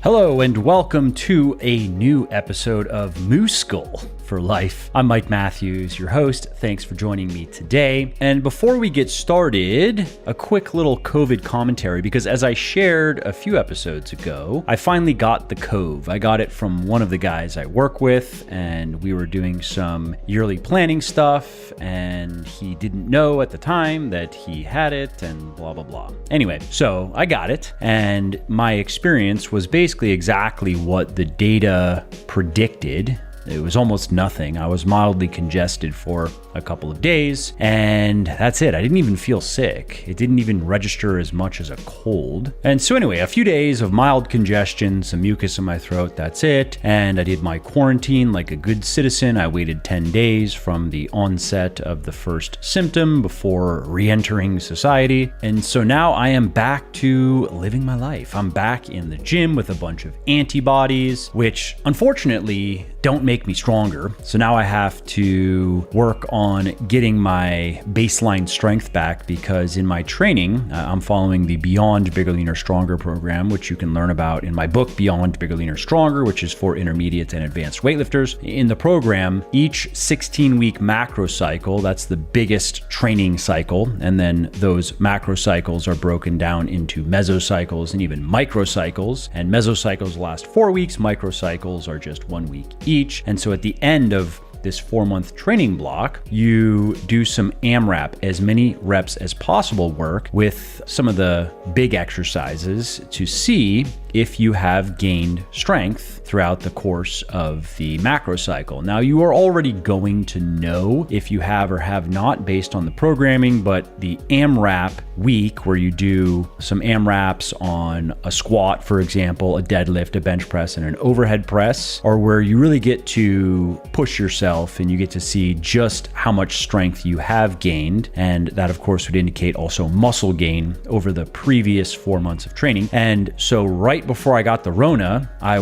Hello and welcome to a new episode of Moose Skull for Life. I'm Mike Matthews, your host. Thanks for joining me today. And before we get started, a quick little COVID commentary, because as I shared a few episodes ago, I finally got the Cove. I got it from one of the guys I work with, and we were doing some yearly planning stuff, and he didn't know at the time that he had it, and blah, blah, blah. Anyway, so I got it, and my experience was basically exactly what the data predicted. It was almost nothing. I was mildly congested for a couple of days, and that's it. I didn't even feel sick. It didn't even register as much as a cold. And so anyway, a few days of mild congestion, some mucus in my throat, that's it. And I did my quarantine like a good citizen. I waited 10 days from the onset of the first symptom before re-entering society. And so now I am back to living my life. I'm back in the gym with a bunch of antibodies, which unfortunately don't make me stronger. So now I have to work on getting my baseline strength back, because in my training, I'm following the Beyond Bigger, Leaner, Stronger program, which you can learn about in my book, Beyond Bigger, Leaner, Stronger, which is for intermediate and advanced weightlifters. In the program, each 16-week macro cycle, that's the biggest training cycle, and then those macro cycles are broken down into mesocycles and even microcycles, and mesocycles last 4 weeks, microcycles are just 1 week each. And so at the end of this 4-month training block, you do some AMRAP, as many reps as possible work with some of the big exercises to see if you have gained strength throughout the course of the macro cycle. Now, you are already going to know if you have or have not based on the programming, but the AMRAP week, where you do some AMRAPs on a squat, for example, a deadlift, a bench press, and an overhead press, are where you really get to push yourself and you get to see just how much strength you have gained. And that, of course, would indicate also muscle gain over the previous 4 months of training. And so right before I got the Rona, I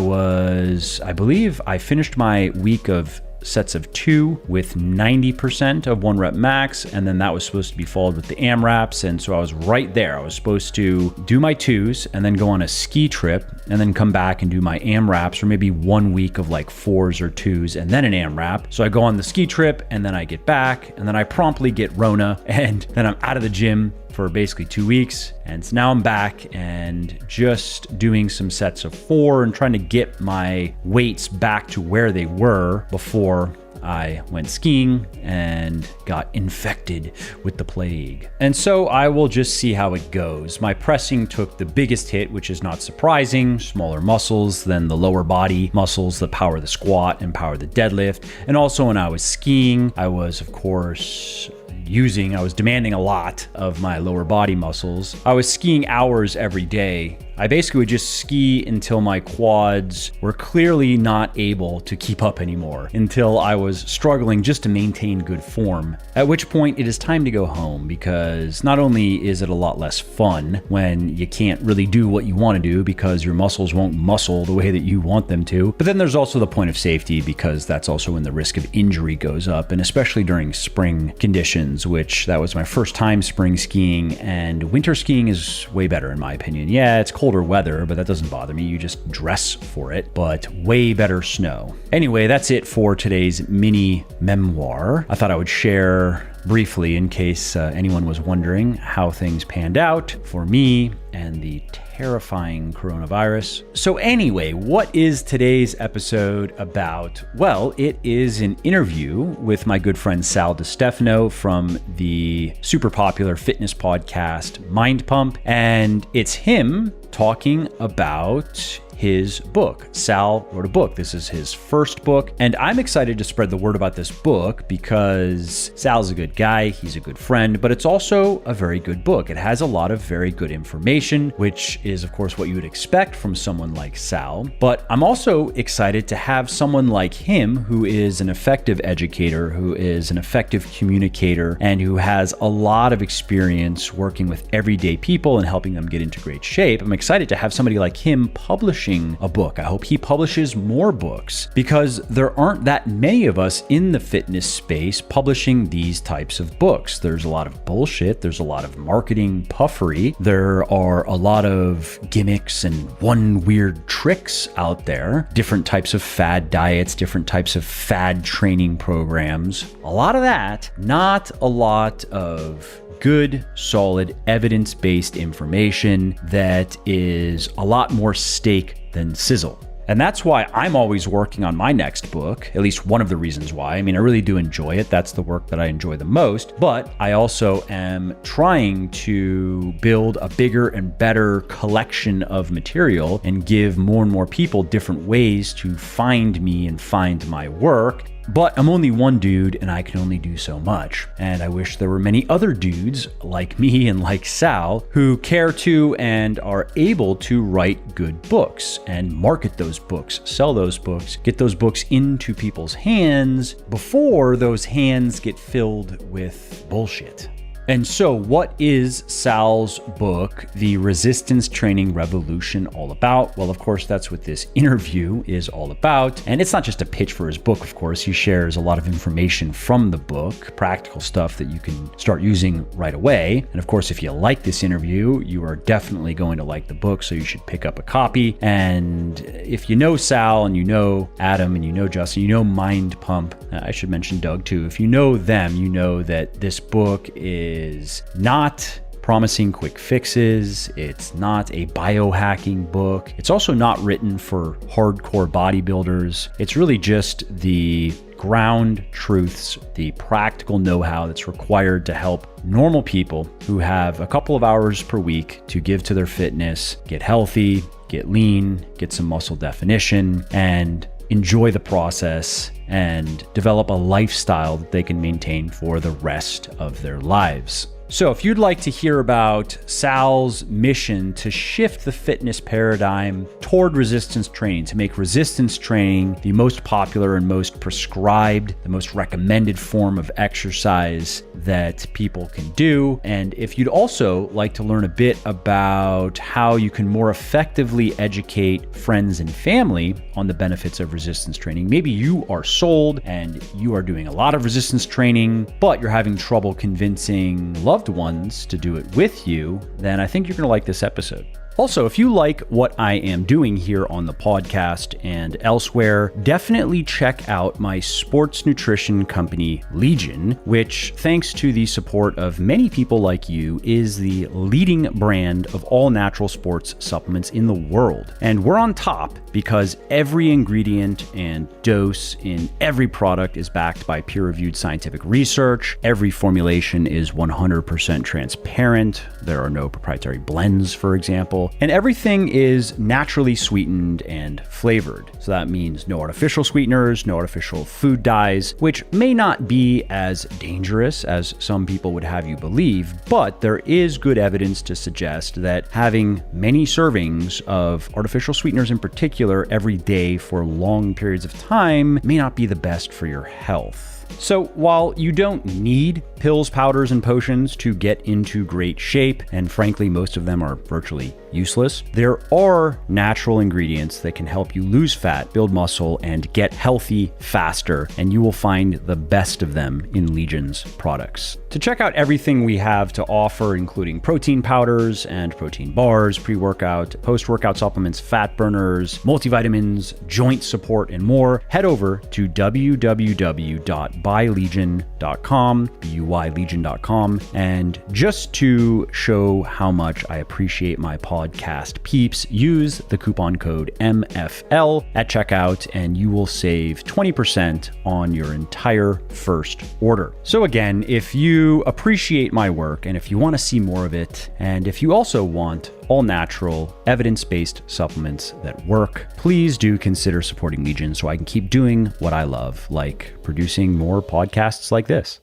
believe I finished my week of sets of 2 with 90% of 1 rep max, and then that was supposed to be followed with the AMRAPs. And so I was right there. I was supposed to do my 2s and then go on a ski trip and then come back and do my AMRAPs, or maybe 1 week of like 4s or 2s and then an AMRAP. So I go on the ski trip and then I get back and then I promptly get Rona, and then I'm out of the gym for basically 2 weeks. And so now I'm back and just doing some sets of 4 and trying to get my weights back to where they were before I went skiing and got infected with the plague. And so I will just see how it goes. My pressing took the biggest hit, which is not surprising. Smaller muscles than the lower body muscles that power the squat and power the deadlift. And also when I was skiing, I was, of course, I was demanding a lot of my lower body muscles. I was skiing hours every day. I basically would just ski until my quads were clearly not able to keep up anymore, until I was struggling just to maintain good form, at which point it is time to go home, because not only is it a lot less fun when you can't really do what you want to do because your muscles won't muscle the way that you want them to, but then there's also the point of safety, because that's also when the risk of injury goes up, and especially during spring conditions, which that was my first time spring skiing, and winter skiing is way better in my opinion. Yeah, it's colder weather, but that doesn't bother me. You just dress for it, but way better snow. Anyway, that's it for today's mini memoir. I thought I would share briefly, in case anyone was wondering, how things panned out for me and the terrifying coronavirus. So anyway, what is today's episode about? Well, it is an interview with my good friend Sal Di Stefano from the super popular fitness podcast Mind Pump, and it's him talking about his book. Sal wrote a book. This is his first book, and I'm excited to spread the word about this book because Sal's a good guy, he's a good friend, but it's also a very good book. It has a lot of very good information, which is of course what you would expect from someone like Sal, but I'm also excited to have someone like him who is an effective educator, who is an effective communicator, and who has a lot of experience working with everyday people and helping them get into great shape. I'm excited to have somebody like him publishing publishing a book. I hope he publishes more books because there aren't that many of us in the fitness space publishing these types of books. There's a lot of bullshit. There's a lot of marketing puffery. There are a lot of gimmicks and one weird tricks out there, different types of fad diets, different types of fad training programs. A lot of that, not a lot of good, solid, evidence-based information that is a lot more steak than sizzle. And that's why I'm always working on my next book, at least one of the reasons why. I mean, I really do enjoy it. That's the work that I enjoy the most. But I also am trying to build a bigger and better collection of material and give more and more people different ways to find me and find my work. But I'm only one dude and I can only do so much. And I wish there were many other dudes like me and like Sal who care to and are able to write good books and market those books, sell those books, get those books into people's hands before those hands get filled with bullshit. And so what is Sal's book, The Resistance Training Revolution, all about? Well, of course, that's what this interview is all about. And it's not just a pitch for his book, of course. He shares a lot of information from the book, practical stuff that you can start using right away. And of course, if you like this interview, you are definitely going to like the book, so you should pick up a copy. And if you know Sal and you know Adam and you know Justin, you know Mind Pump, I should mention Doug too. If you know them, you know that this book is not promising quick fixes. It's not a biohacking book. It's also not written for hardcore bodybuilders. It's really just the ground truths, the practical know-how that's required to help normal people who have a couple of hours per week to give to their fitness, get healthy, get lean, get some muscle definition, and enjoy the process and develop a lifestyle that they can maintain for the rest of their lives. So if you'd like to hear about Sal's mission to shift the fitness paradigm toward resistance training, to make resistance training the most popular and most prescribed, the most recommended form of exercise that people can do, and if you'd also like to learn a bit about how you can more effectively educate friends and family on the benefits of resistance training, maybe you are sold and you are doing a lot of resistance training, but you're having trouble convincing loved ones to do it with you, then I think you're going to like this episode. Also, if you like what I am doing here on the podcast and elsewhere, definitely check out my sports nutrition company, Legion, which, thanks to the support of many people like you, is the leading brand of all natural sports supplements in the world. And we're on top because every ingredient and dose in every product is backed by peer-reviewed scientific research. Every formulation is 100% transparent. There are no proprietary blends, for example. And everything is naturally sweetened and flavored. So that means no artificial sweeteners, no artificial food dyes, which may not be as dangerous as some people would have you believe, but there is good evidence to suggest that having many servings of artificial sweeteners in particular every day for long periods of time may not be the best for your health. So while you don't need pills, powders, and potions to get into great shape, and frankly, most of them are virtually useless, there are natural ingredients that can help you lose fat, build muscle, and get healthy faster, and you will find the best of them in Legion's products. To check out everything we have to offer, including protein powders and protein bars, pre-workout, post-workout supplements, fat burners, multivitamins, joint support, and more, head over to www.buylegion.com, BUYlegion.com, and just to show how much I appreciate my podcast peeps, use the coupon code MFL at checkout and you will save 20% on your entire first order. So again, if you appreciate my work and if you want to see more of it, and if you also want all natural, evidence-based supplements that work, please do consider supporting Legion so I can keep doing what I love, like producing more podcasts like this.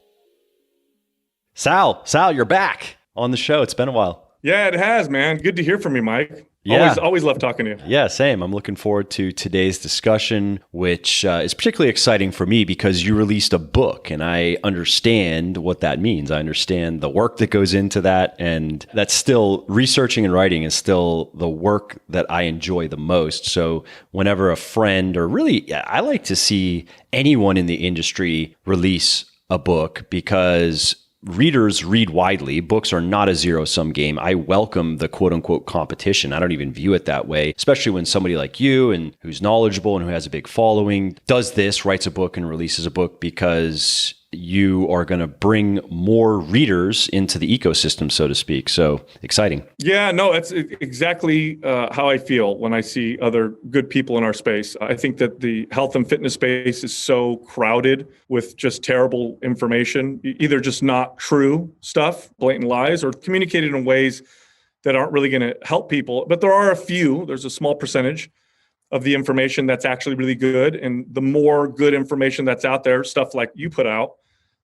Sal, you're back on the show. It's been a while. Yeah, it has, man. Good to hear from you, Mike. Yeah. Always love talking to you. Yeah, same. I'm looking forward to today's discussion, which is particularly exciting for me because you released a book and I understand what that means. I understand the work that goes into that. And that's still researching and writing is still the work that I enjoy the most. So whenever a friend or really, I like to see anyone in the industry release a book because readers read widely. Books are not a zero-sum game. I welcome the quote-unquote competition. I don't even view it that way, especially when somebody like you and who's knowledgeable and who has a big following does this, writes a book and releases a book because you are going to bring more readers into the ecosystem, so to speak. So exciting. Yeah, no, that's exactly how I feel when I see other good people in our space. I think that the health and fitness space is so crowded with just terrible information, either just not true stuff, blatant lies, or communicated in ways that aren't really going to help people. But there's a small percentage of the information that's actually really good. And the more good information that's out there, stuff like you put out,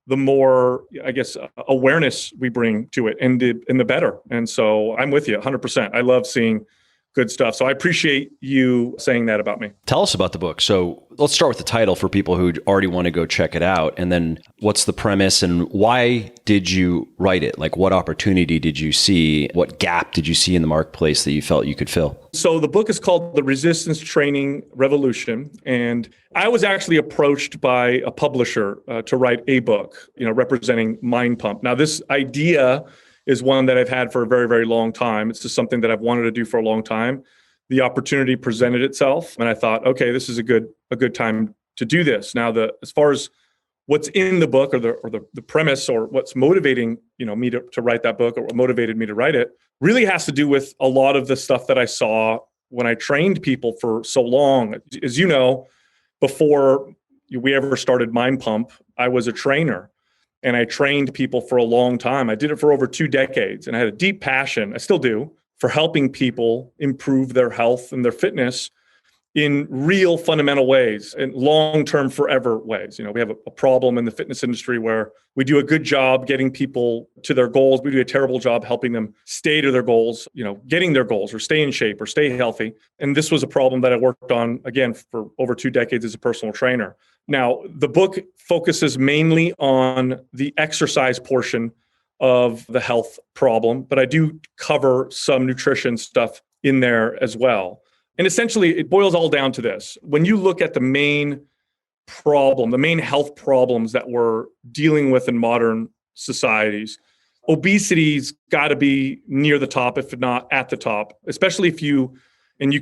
the more, I guess, awareness we bring to it and the better. And so I'm with you 100%. I love seeing good stuff. So I appreciate you saying that about me. Tell us about the book. So let's start with the title for people who already want to go check it out. And then what's the premise and why did you write it? Like what opportunity did you see? What gap did you see in the marketplace that you felt you could fill? So the book is called The Resistance Training Revolution. And I was actually approached by a publisher to write a book, representing Mind Pump. Now, this idea is one that I've had for a very, very long time. It's just something that I've wanted to do for a long time. The opportunity presented itself, and I thought, okay, this is a good time to do this. Now, as far as what's in the book or the premise or what's motivating me to write that book or what motivated me to write it really has to do with a lot of the stuff that I saw when I trained people for so long. As you know, before we ever started Mind Pump, I was a trainer. And I trained people for a long time. I did it for over 2 decades. And I had a deep passion, I still do, for helping people improve their health and their fitness in real fundamental ways and long-term forever ways. We have a problem in the fitness industry where we do a good job getting people to their goals. We do a terrible job helping them stay to their goals, getting their goals or stay in shape or stay healthy. And this was a problem that I worked on, again, for over 2 decades as a personal trainer. Now, the book focuses mainly on the exercise portion of the health problem, but I do cover some nutrition stuff in there as well. And essentially, it boils all down to this. When you look at the main health problems that we're dealing with in modern societies, obesity's got to be near the top, if not at the top, especially if you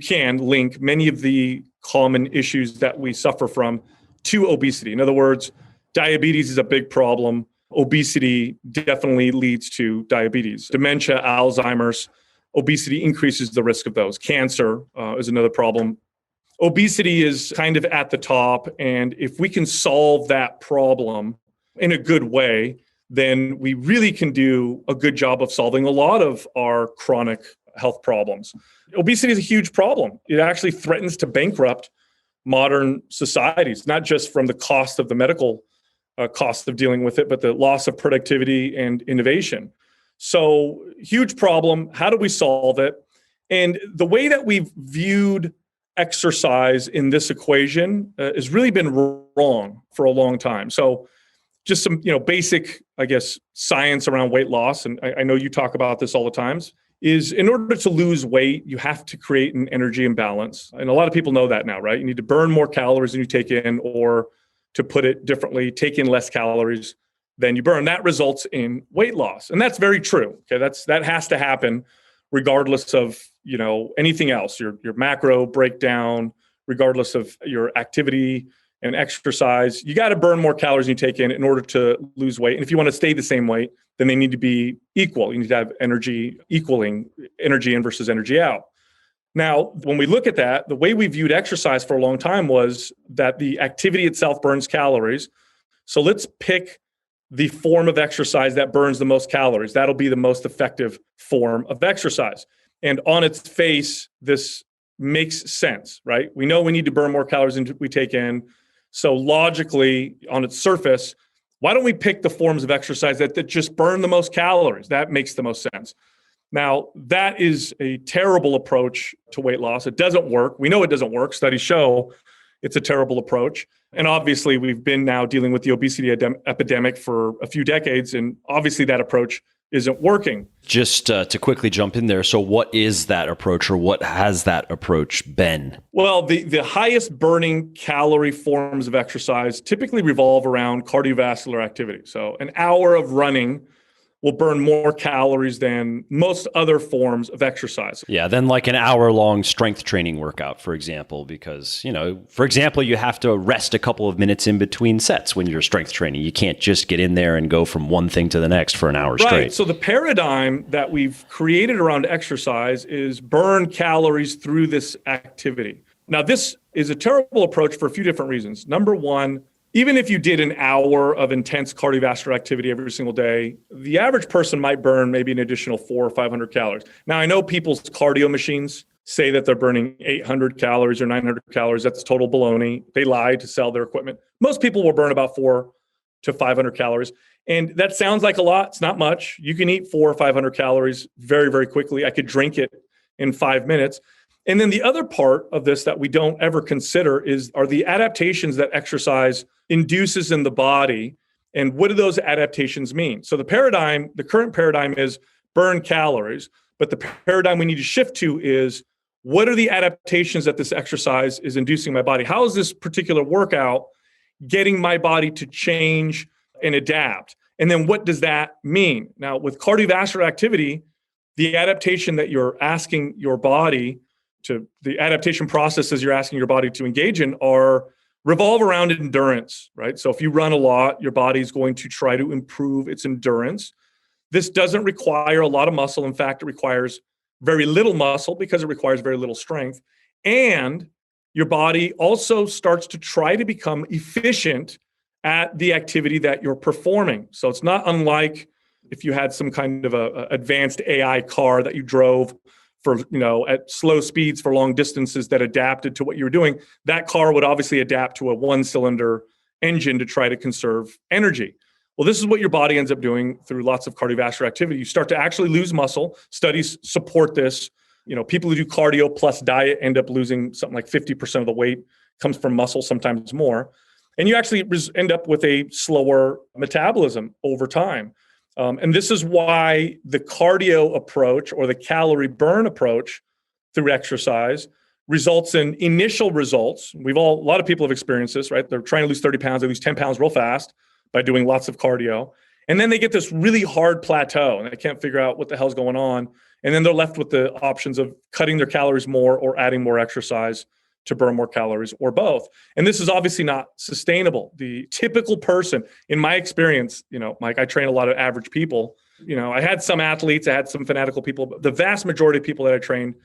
can link many of the common issues that we suffer from to obesity. In other words, diabetes is a big problem. Obesity definitely leads to diabetes. Dementia, Alzheimer's, obesity increases the risk of those. Cancer is another problem. Obesity is kind of at the top. And if we can solve that problem in a good way, then we really can do a good job of solving a lot of our chronic health problems. Obesity is a huge problem. It actually threatens to bankrupt modern societies, not just from the cost of the medical cost of dealing with it, but the loss of productivity and innovation. So huge problem. How do we solve it? And the way that we've viewed exercise in this equation has really been wrong for a long time. So just some, basic, I guess, science around weight loss. And I know you talk about this all the times. Is in order to lose weight, you have to create an energy imbalance. And a lot of people know that now, right? You need to burn more calories than you take in, or to put it differently, take in less calories than you burn. That results in weight loss. And that's very true. Okay, that has to happen regardless of, anything else, your macro breakdown, regardless of your activity and exercise. You got to burn more calories than you take in order to lose weight. And if you want to stay the same weight, then they need to be equal. You need to have energy equaling energy in versus energy out. Now, when we look at that, the way we viewed exercise for a long time was that the activity itself burns calories. So let's pick the form of exercise that burns the most calories. That'll be the most effective form of exercise. And on its face, this makes sense, right? We know we need to burn more calories than we take in. So logically, on its surface, why don't we pick the forms of exercise that just burn the most calories? That makes the most sense. Now, that is a terrible approach to weight loss. It doesn't work. We know it doesn't work. Studies show it's a terrible approach. And obviously, we've been now dealing with the obesity epidemic for a few decades, and obviously that approach isn't working. Just to quickly jump in there, so what is that approach, or what has that approach been? Well, the highest burning calorie forms of exercise typically revolve around cardiovascular activity. So an hour of running will burn more calories than most other forms of exercise. Yeah, then like an hour-long strength training workout, for example, because, for example, you have to rest a couple of minutes in between sets when you're strength training. You can't just get in there and go from one thing to the next for an hour straight. Right. So the paradigm that we've created around exercise is burn calories through this activity. Now, this is a terrible approach for a few different reasons. Number one, even if you did an hour of intense cardiovascular activity every single day, the average person might burn maybe an additional 400 or 500 calories. Now, I know people's cardio machines say that they're burning 800 calories or 900 calories. That's total baloney. They lie to sell their equipment. Most people will burn about 400 to 500 calories. And that sounds like a lot. It's not much. You can eat 400 or 500 calories very, very quickly. I could drink it in 5 minutes. And then the other part of this that we don't ever consider are the adaptations that exercise induces in the body. And what do those adaptations mean? So the current paradigm is burn calories, but the paradigm we need to shift to is, what are the adaptations that this exercise is inducing my body? How is this particular workout getting my body to change and adapt? And then what does that mean? Now, with cardiovascular activity, the adaptation that you're asking your body the adaptation processes you're asking your body to engage in revolve around endurance, right? So if you run a lot, your body's going to try to improve its endurance. This doesn't require a lot of muscle. In fact, it requires very little muscle because it requires very little strength. And your body also starts to try to become efficient at the activity that you're performing. So it's not unlike if you had some kind of a advanced AI car that you drove for, at slow speeds for long distances that adapted to what you were doing. That car would obviously adapt to a one-cylinder engine to try to conserve energy. Well, this is what your body ends up doing through lots of cardiovascular activity. You start to actually lose muscle. Studies support this. People who do cardio plus diet end up losing something like 50% of the weight comes from muscle, sometimes more. And you actually end up with a slower metabolism over time. And this is why the cardio approach or the calorie burn approach through exercise results in initial results. A lot of people have experienced this, right? They're trying to lose 30 pounds, they lose 10 pounds real fast by doing lots of cardio. And then they get this really hard plateau and they can't figure out what the hell's going on. And then they're left with the options of cutting their calories more or adding more exercise to burn more calories, or both. And this is obviously not sustainable. The typical person, in my experience, Mike, I train a lot of average people. I had some athletes, I had some fanatical people, but the vast majority of people that I trained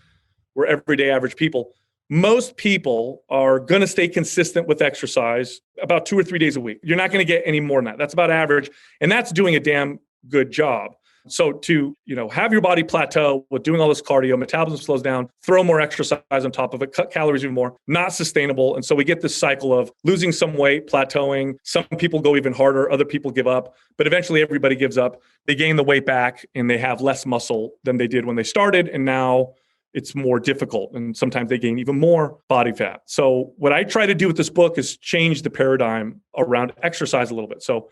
were everyday average people. Most people are going to stay consistent with exercise about 2 or 3 days a week. You're not going to get any more than that. That's about average. And that's doing a damn good job. So to, have your body plateau with doing all this cardio, metabolism slows down, throw more exercise on top of it, cut calories even more, not sustainable. And so we get this cycle of losing some weight, plateauing. Some people go even harder, other people give up, but eventually everybody gives up. They gain the weight back and they have less muscle than they did when they started. And now it's more difficult. And sometimes they gain even more body fat. So what I try to do with this book is change the paradigm around exercise a little bit. So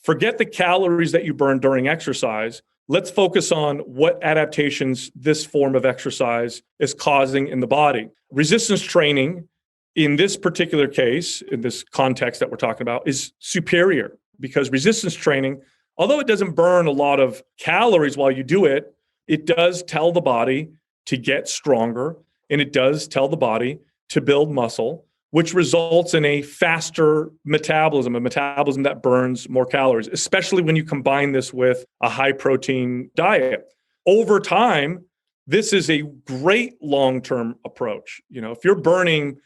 forget the calories that you burn during exercise. Let's focus on what adaptations this form of exercise is causing in the body. Resistance training, in this particular case, in this context that we're talking about, is superior because resistance training, although it doesn't burn a lot of calories while you do it, it does tell the body to get stronger, and it does tell the body to build muscle, which results in a faster metabolism, a metabolism that burns more calories, especially when you combine this with a high protein diet. Over time, this is a great long-term approach. If you're burning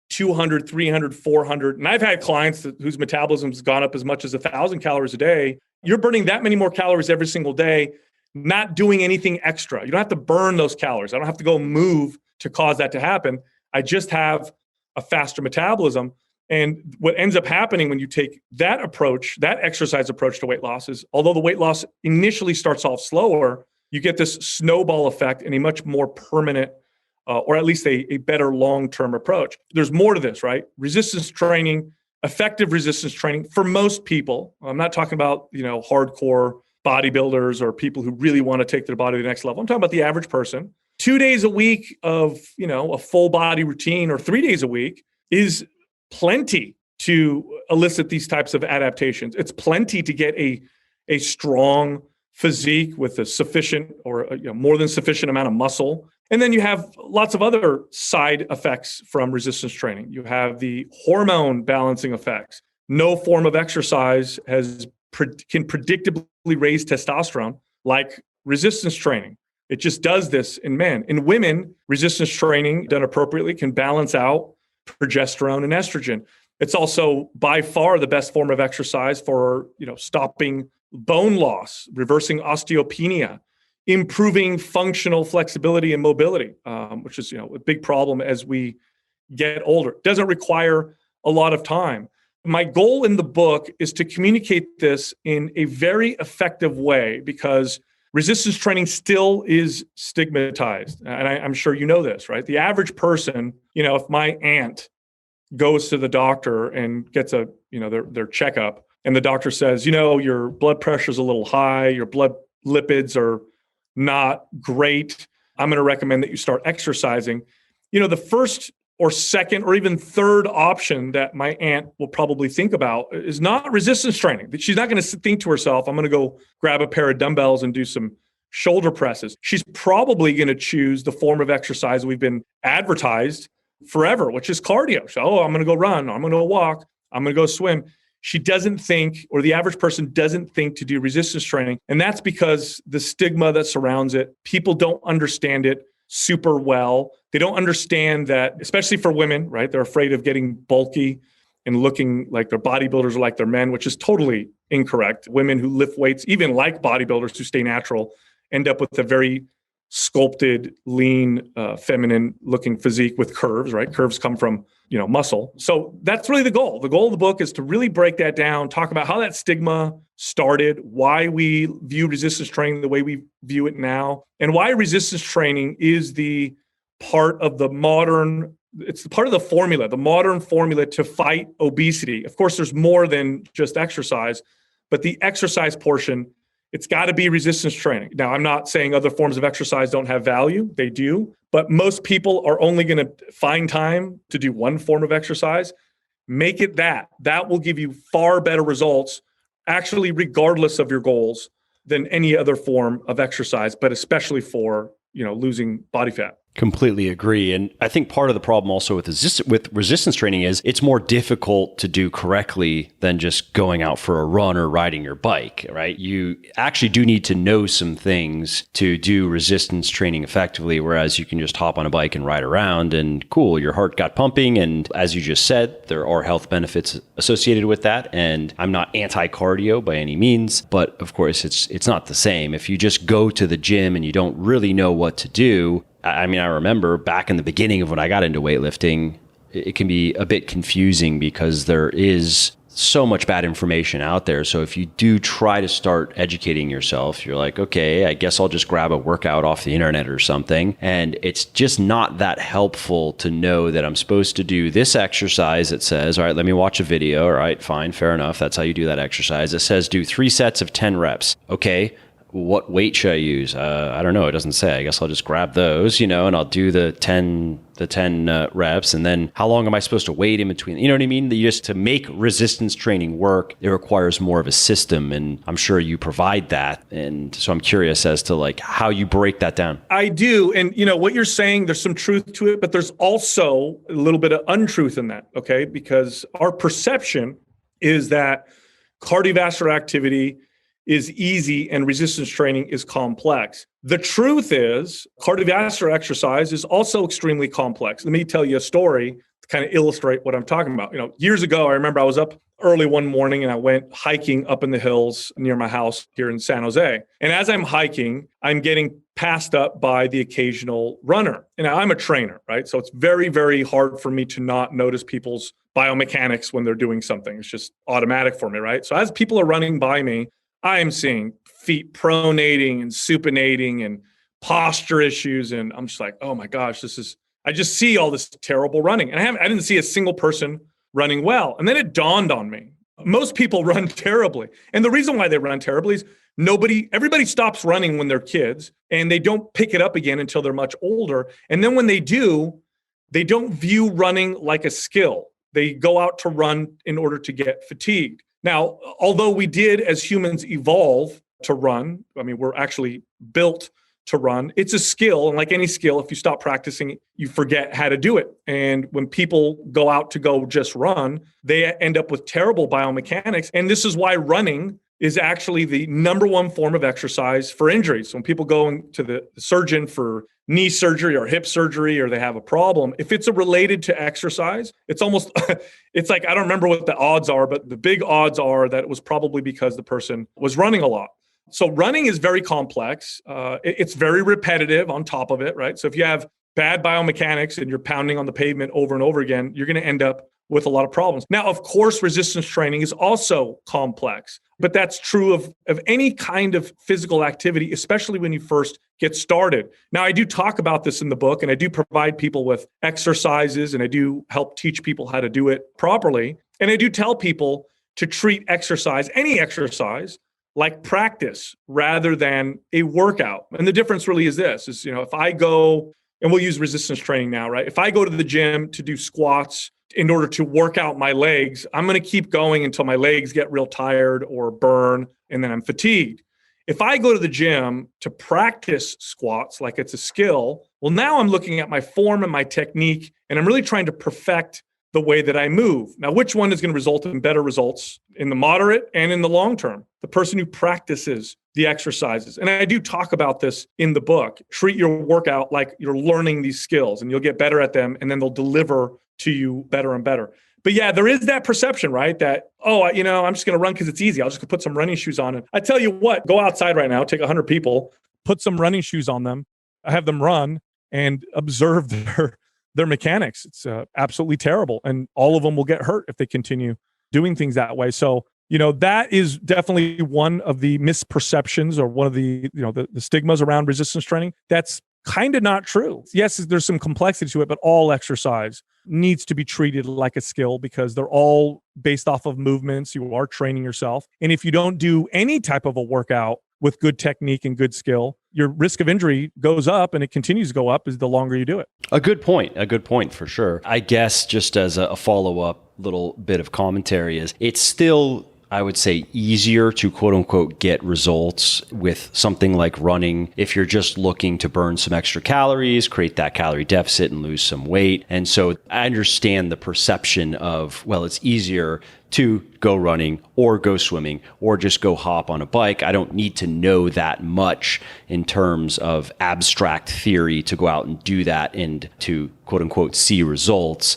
200, 300, 400, and I've had clients whose metabolism's gone up as much as 1,000 calories a day, you're burning that many more calories every single day, not doing anything extra. You don't have to burn those calories. I don't have to go move to cause that to happen. I just have a faster metabolism. And what ends up happening when you take that approach, that exercise approach to weight loss is, although the weight loss initially starts off slower, you get this snowball effect and a much more permanent, or at least a better long-term approach. There's more to this, right? Resistance training, effective resistance training for most people. I'm not talking about, hardcore bodybuilders or people who really want to take their body to the next level. I'm talking about the average person. 2 days a week of, a full body routine, or 3 days a week, is plenty to elicit these types of adaptations. It's plenty to get a strong physique with a sufficient or more than sufficient amount of muscle. And then you have lots of other side effects from resistance training. You have the hormone balancing effects. No form of exercise can predictably raise testosterone like resistance training. It just does this in men. In women, resistance training done appropriately can balance out progesterone and estrogen. It's also by far the best form of exercise for, stopping bone loss, reversing osteopenia, improving functional flexibility and mobility, which is, a big problem as we get older. It doesn't require a lot of time. My goal in the book is to communicate this in a very effective way, because resistance training still is stigmatized. And I'm sure you know this, right? The average person, if my aunt goes to the doctor and gets their checkup, and the doctor says, your blood pressure is a little high, your blood lipids are not great, I'm going to recommend that you start exercising. The first or second or even third option that my aunt will probably think about is not resistance training. She's not going to think to herself, I'm going to go grab a pair of dumbbells and do some shoulder presses. She's probably going to choose the form of exercise we've been advertised forever, which is cardio. So, I'm going to go run, I'm going to walk, I'm going to go swim. She doesn't think, or the average person doesn't think, to do resistance training. And that's because the stigma that surrounds it, people don't understand it super well. They don't understand that, especially for women, right? They're afraid of getting bulky and looking like their bodybuilders are like their men, which is totally incorrect. Women who lift weights, even like bodybuilders who stay natural, end up with a very sculpted, lean, feminine looking physique with curves, right? Curves come from, muscle. So that's really the goal. The goal of the book is to really break that down, talk about how that stigma started, why we view resistance training the way we view it now, and why resistance training is the part of the modern, it's the part of the formula, the modern formula to fight obesity. Of course, there's more than just exercise, but the exercise portion, it's got to be resistance training. Now, I'm not saying other forms of exercise don't have value. They do. But most people are only going to find time to do one form of exercise. Make it that. That will give you far better results, actually, regardless of your goals, than any other form of exercise, but especially for, losing body fat. Completely agree. And I think part of the problem also with resistance training is it's more difficult to do correctly than just going out for a run or riding your bike, right? You actually do need to know some things to do resistance training effectively, whereas you can just hop on a bike and ride around and cool, your heart got pumping. And as you just said, there are health benefits associated with that. And I'm not anti-cardio by any means, but of course it's not the same. If you just go to the gym and you don't really know what to do, I remember back in the beginning of when I got into weightlifting, it can be a bit confusing because there is so much bad information out there. So if you do try to start educating yourself, you're like, okay, I guess I'll just grab a workout off the internet or something. And it's just not that helpful to know that I'm supposed to do this exercise that says, all right, let me watch a video. All right, fine, fair enough. That's how you do that exercise. It says do 3 sets of 10 reps. Okay. What weight should I use? I don't know. It doesn't say. I guess I'll just grab those, and I'll do the 10 reps. And then how long am I supposed to wait in between? You know what I mean? Just to make resistance training work, it requires more of a system. And I'm sure you provide that. And so I'm curious as to how you break that down. I do. And what you're saying, there's some truth to it, but there's also a little bit of untruth in that. Okay. Because our perception is that cardiovascular activity is easy and resistance training is complex. The truth is cardiovascular exercise is also extremely complex. Let me tell you a story to kind of illustrate what I'm talking about. Years ago, I remember I was up early one morning and I went hiking up in the hills near my house here in San Jose. And as I'm hiking, I'm getting passed up by the occasional runner. And I'm a trainer, right? So it's very, very hard for me to not notice people's biomechanics when they're doing something. It's just automatic for me, right? So as people are running by me, I am seeing feet pronating and supinating and posture issues. And I'm just like, oh my gosh, I just see all this terrible running. And I didn't see a single person running well. And then it dawned on me. Most people run terribly. And the reason why they run terribly is everybody stops running when they're kids and they don't pick it up again until they're much older. And then when they do, they don't view running like a skill. They go out to run in order to get fatigued. Now, although we did as humans evolve to run, I mean, we're actually built to run. It's a skill. And like any skill, if you stop practicing, you forget how to do it. And when people go out to go just run, they end up with terrible biomechanics. And this is why running is actually the number one form of exercise for injuries. When people go to the surgeon for knee surgery or hip surgery, or they have a problem, if it's related to exercise, it's almost, it's like, I don't remember what the odds are, but the big odds are that it was probably because the person was running a lot. So running is very complex. It's very repetitive on top of it, right? So if you have bad biomechanics and you're pounding on the pavement over and over again, you're going to end up with a lot of problems. Now, of course, resistance training is also complex, but that's true of any kind of physical activity, especially when you first get started. Now, I do talk about this in the book, and I do provide people with exercises, and I do help teach people how to do it properly. And I do tell people to treat exercise, any exercise, like practice rather than a workout. And the difference really is this, if I go, and we'll use resistance training now, right? If I go to the gym to do squats in order to work out my legs, I'm going to keep going until my legs get real tired or burn, and then I'm fatigued. If I go to the gym to practice squats like it's a skill, well, now I'm looking at my form and my technique, and I'm really trying to perfect the way that I move. Now, which one is going to result in better results in the moderate and in the long term? The person who practices the exercises. And I do talk about this in the book. Treat your workout like you're learning these skills, and you'll get better at them, and then they'll deliver to you better and better. But yeah, there is that perception, right? That, I'm just going to run because it's easy. I'll just put some running shoes on. And I tell you what, go outside right now, take 100 people, put some running shoes on them, have them run, and observe their mechanics. It's absolutely terrible. And all of them will get hurt if they continue doing things that way. So, that is definitely one of the misperceptions, or one of the stigmas around resistance training. That's kind of not true. Yes, there's some complexity to it, but all exercise needs to be treated like a skill, because they're all based off of movements. You are training yourself. And if you don't do any type of a workout with good technique and good skill, your risk of injury goes up, and it continues to go up as the longer you do it. A good point for sure. I guess just as a follow-up little bit of commentary is, it's still, I would say, easier to quote unquote get results with something like running if you're just looking to burn some extra calories, create that calorie deficit, and lose some weight. And so I understand the perception of, well, it's easier to go running or go swimming or just go hop on a bike. I don't need to know that much in terms of abstract theory to go out and do that and to quote unquote see results.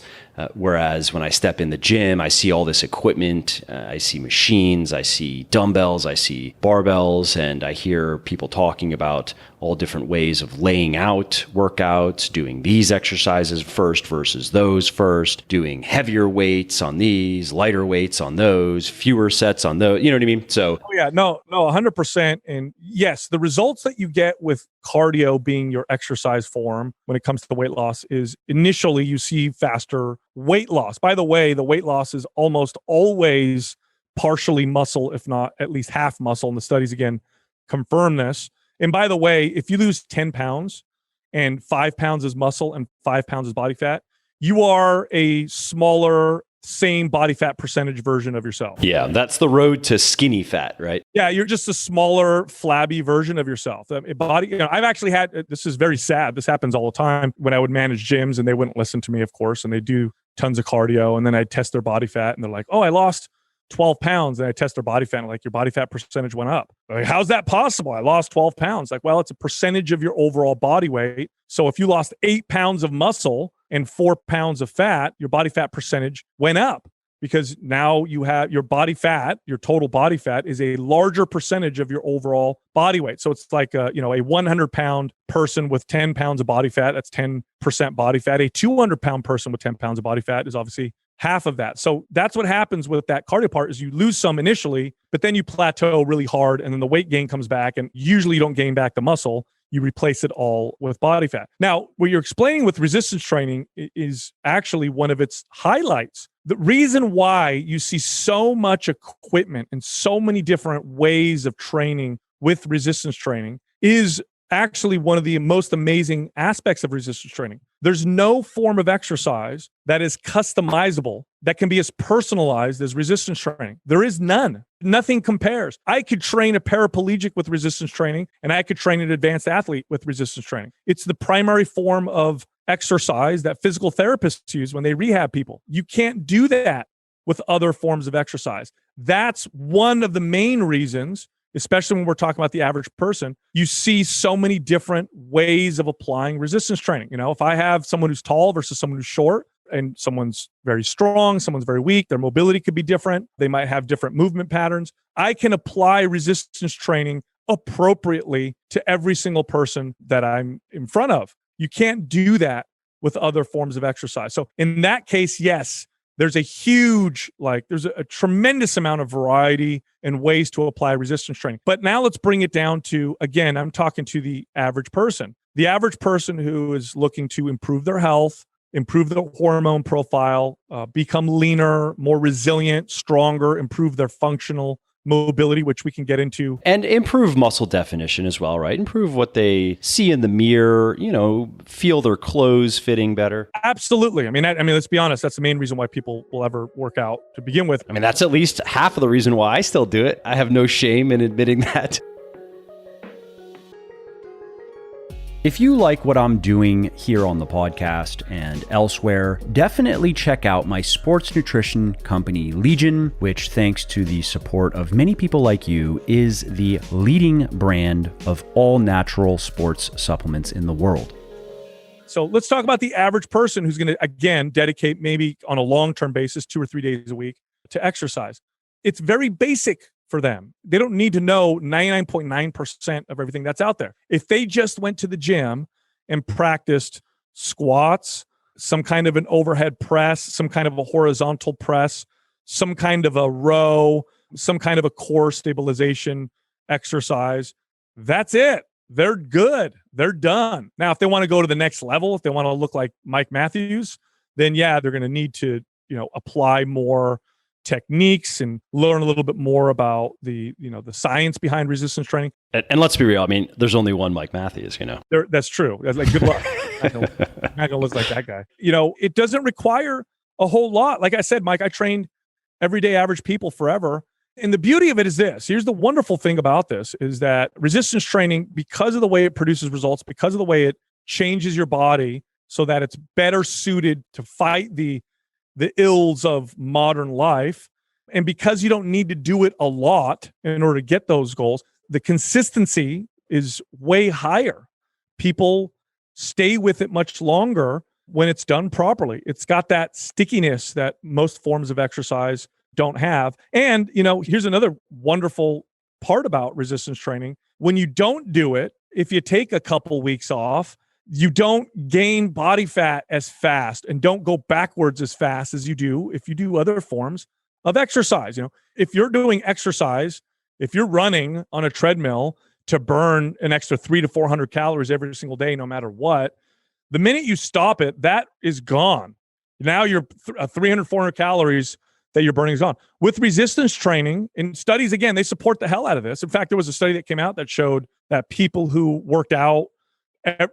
Whereas when I step in the gym, I see all this equipment, I see machines, I see dumbbells, I see barbells, and I hear people talking about all different ways of laying out workouts, doing these exercises first versus those first, doing heavier weights on these, lighter weights on those, fewer sets on those, you know what I mean? So, 100%. And yes, the results that you get with cardio being your exercise form when it comes to weight loss is initially you see faster weight loss. By the way, the weight loss is almost always partially muscle, if not at least half muscle. And the studies, again, confirm this. And by the way, if you lose 10 pounds and 5 pounds is muscle and 5 pounds is body fat, you are a smaller, same body fat percentage version of yourself. Yeah, that's the road to skinny fat, right? Yeah, you're just a smaller, flabby version of yourself. I've actually had, this is very sad, this happens all the time when I would manage gyms and they wouldn't listen to me, of course, and they do tons of cardio, and then I'd test their body fat and they're like, oh, I lost 12 pounds. And I test their body fat and like, your body fat percentage went up. Like, how's that possible? I lost 12 pounds. Like, well, it's a percentage of your overall body weight. So if you lost 8 pounds of muscle and 4 pounds of fat, your body fat percentage went up, because now you have your body fat, your total body fat is a larger percentage of your overall body weight. So it's like a 100 pound person with 10 pounds of body fat, that's 10% body fat. A 200 pound person with 10 pounds of body fat is obviously half of that. So that's what happens with that cardio part is you lose some initially, but then you plateau really hard and then the weight gain comes back and usually you don't gain back the muscle. You replace it all with body fat. Now, what you're explaining with resistance training is actually one of its highlights. The reason why you see so much equipment and so many different ways of training with resistance training is actually one of the most amazing aspects of resistance training. There's no form of exercise that is customizable, that can be as personalized as resistance training. There is none. Nothing compares. I could train a paraplegic with resistance training, and I could train an advanced athlete with resistance training. It's the primary form of exercise that physical therapists use when they rehab people. You can't do that with other forms of exercise. That's one of the main reasons, especially when we're talking about the average person, you see so many different ways of applying resistance training. You know, if I have someone who's tall versus someone who's short, and someone's very strong, someone's very weak, their mobility could be different. They might have different movement patterns. I can apply resistance training appropriately to every single person that I'm in front of. You can't do that with other forms of exercise. So in that case, yes, there's a huge, there's a tremendous amount of variety and ways to apply resistance training. But now let's bring it down to, again, I'm talking to the average person. The average person who is looking to improve their health, improve their hormone profile, become leaner, more resilient, stronger, improve their functional mobility, which we can get into. And improve muscle definition as well, right? Improve what they see in the mirror, feel their clothes fitting better. Absolutely. I mean, let's be honest. That's the main reason why people will ever work out to begin with. I mean, that's at least half of the reason why I still do it. I have no shame in admitting that. If you like what I'm doing here on the podcast and elsewhere, definitely check out my sports nutrition company, Legion, which, thanks to the support of many people like you, is the leading brand of all natural sports supplements in the world. So let's talk about the average person who's going to, again, dedicate maybe on a long-term basis, 2 or 3 days a week to exercise. It's very basic for them. They don't need to know 99.9% of everything that's out there. If they just went to the gym and practiced squats, some kind of an overhead press, some kind of a horizontal press, some kind of a row, some kind of a core stabilization exercise, that's it. They're good. They're done. Now, if they want to go to the next level, if they want to look like Mike Matthews, then yeah, they're going to need to, apply more techniques and learn a little bit more about the science behind resistance training. And let's be real. I mean, there's only one Mike Matthews, That's true. That's good luck. I'm not going to look like that guy. It doesn't require a whole lot. Like I said, Mike, I trained everyday average people forever. And the beauty of it is this. Here's the wonderful thing about this is that resistance training, because of the way it produces results, because of the way it changes your body so that it's better suited to fight the ills of modern life. And because you don't need to do it a lot in order to get those goals, the consistency is way higher. People stay with it much longer when it's done properly. It's got that stickiness that most forms of exercise don't have. And, here's another wonderful part about resistance training. When you don't do it, if you take a couple weeks off, you don't gain body fat as fast and don't go backwards as fast as you do if you do other forms of exercise. If you're doing exercise, if you're running on a treadmill to burn an extra 300 to 400 calories every single day, no matter what, the minute you stop it, that is gone. Now you're 300, 400 calories that you're burning is gone. With resistance training, and studies, again, they support the hell out of this. In fact, there was a study that came out that showed that people who worked out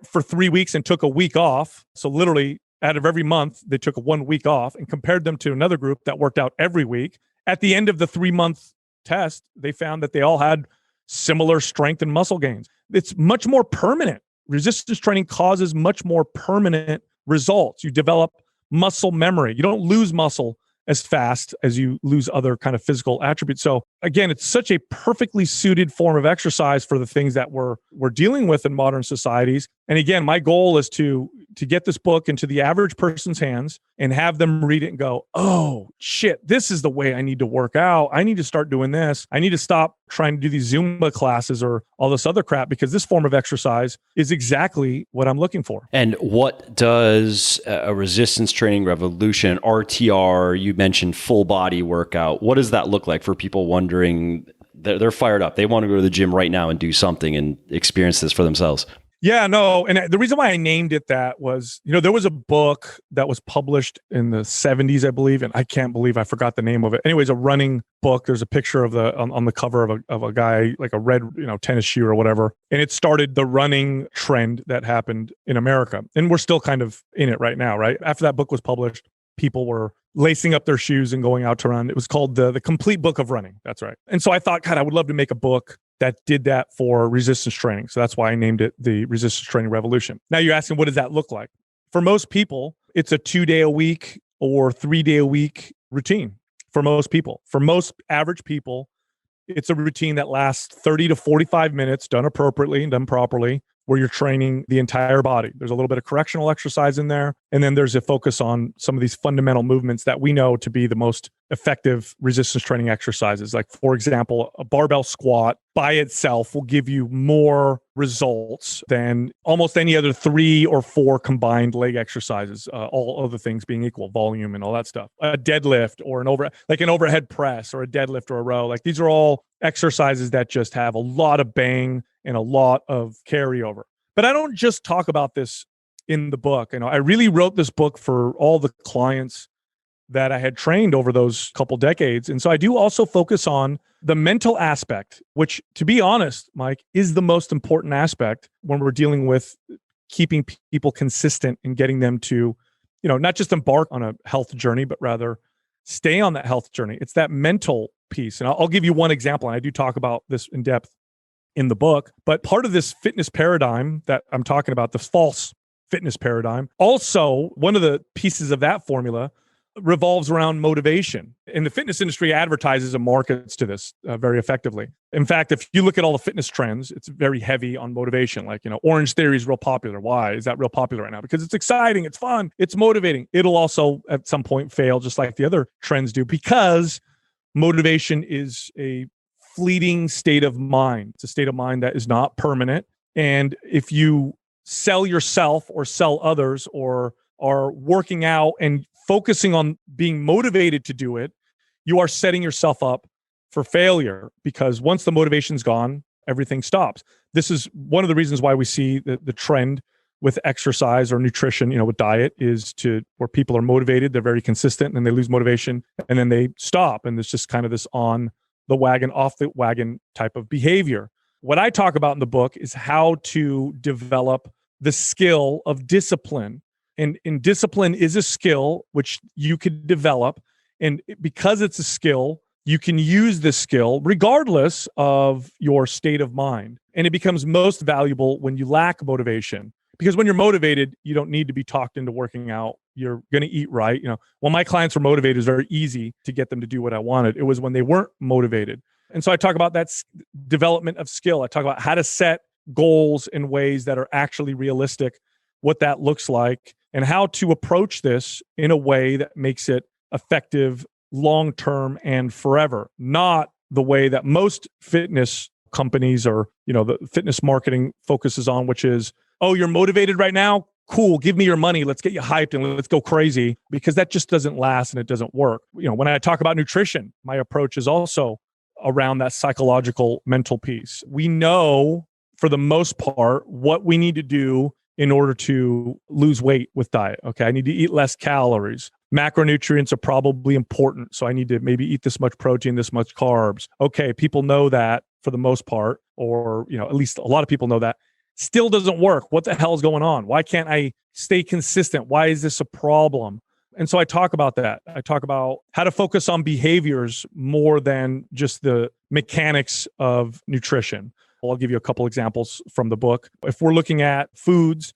for 3 weeks and took a week off, so literally out of every month, they took 1 week off, and compared them to another group that worked out every week. At the end of the 3-month test, they found that they all had similar strength and muscle gains. It's much more permanent. Resistance training causes much more permanent results. You develop muscle memory. You don't lose muscle as fast as you lose other kind of physical attributes. So again, it's such a perfectly suited form of exercise for the things that we're dealing with in modern societies. And again, my goal is to get this book into the average person's hands and have them read it and go, oh shit, this is the way I need to work out. I need to start doing this. I need to stop trying to do these Zumba classes or all this other crap, because this form of exercise is exactly what I'm looking for. And what does a resistance training revolution, RTR, you mentioned full body workout, what does that look like for people wondering? They're fired up. They want to go to the gym right now and do something and experience this for themselves. Yeah, no. And the reason why I named it that was, there was a book that was published in the 70s, I believe. And I can't believe I forgot the name of it. Anyways, a running book. There's a picture of on the cover of a guy, like a red, tennis shoe or whatever. And it started the running trend that happened in America. And we're still kind of in it right now, right? After that book was published, people were lacing up their shoes and going out to run. It was called the Complete Book of Running. That's right. And so I thought, God, I would love to make a book that did that for resistance training. So that's why I named it the Resistance Training Revolution. Now you're asking, what does that look like? For most people, it's a 2-day-a-week or 3-day-a-week routine. For most people, for most average people, it's a routine that lasts 30 to 45 minutes, done appropriately and done properly, where you're training the entire body. There's a little bit of correctional exercise in there. And then there's a focus on some of these fundamental movements that we know to be the most effective resistance training exercises. Like, for example, a barbell squat by itself will give you more results than almost any other 3 or 4 combined leg exercises, all other things being equal, volume and all that stuff. A deadlift or an overhead press or a deadlift or a row. Like, these are all exercises that just have a lot of bang and a lot of carryover. But I don't just talk about this in the book. I really wrote this book for all the clients that I had trained over those couple decades. And so I do also focus on the mental aspect, which, to be honest, Mike, is the most important aspect when we're dealing with keeping people consistent and getting them to, not just embark on a health journey, but rather stay on that health journey. It's that mental piece. And I'll give you one example. And I do talk about this in depth in the book, but part of this fitness paradigm that I'm talking about, the false fitness paradigm, also one of the pieces of that formula revolves around motivation. And the fitness industry advertises and markets to this very effectively. In fact, if you look at all the fitness trends, it's very heavy on motivation. Like, Orange Theory is real popular. Why is that real popular right now? Because it's exciting, it's fun, it's motivating. It'll also at some point fail, just like the other trends do, because motivation is a fleeting state of mind. It's a state of mind that is not permanent. And if you sell yourself or sell others or are working out and focusing on being motivated to do it, you are setting yourself up for failure, because once the motivation's gone, everything stops. This is one of the reasons why we see the trend with exercise or nutrition, with diet, is to where people are motivated, they're very consistent, and then they lose motivation and then they stop. And it's just kind of this on the wagon, off the wagon type of behavior. What I talk about in the book is how to develop the skill of discipline. And discipline is a skill which you could develop. And because it's a skill, you can use this skill regardless of your state of mind. And it becomes most valuable when you lack motivation. Because when you're motivated, you don't need to be talked into working out. You're going to eat right. When my clients were motivated, it was very easy to get them to do what I wanted. It was when they weren't motivated. And so I talk about that development of skill. I talk about how to set goals in ways that are actually realistic, what that looks like, and how to approach this in a way that makes it effective long-term and forever, not the way that most fitness companies or, the fitness marketing focuses on, which is, oh, you're motivated right now? Cool. Give me your money. Let's get you hyped and let's go crazy, because that just doesn't last and it doesn't work. When I talk about nutrition, my approach is also around that psychological mental piece. We know for the most part what we need to do in order to lose weight with diet. Okay. I need to eat less calories. Macronutrients are probably important. So I need to maybe eat this much protein, this much carbs. Okay. People know that for the most part, or, at least a lot of people know that. Still doesn't work. What the hell is going on? Why can't I stay consistent? Why is this a problem? And so I talk about that. I talk about how to focus on behaviors more than just the mechanics of nutrition. I'll give you a couple examples from the book. If we're looking at foods,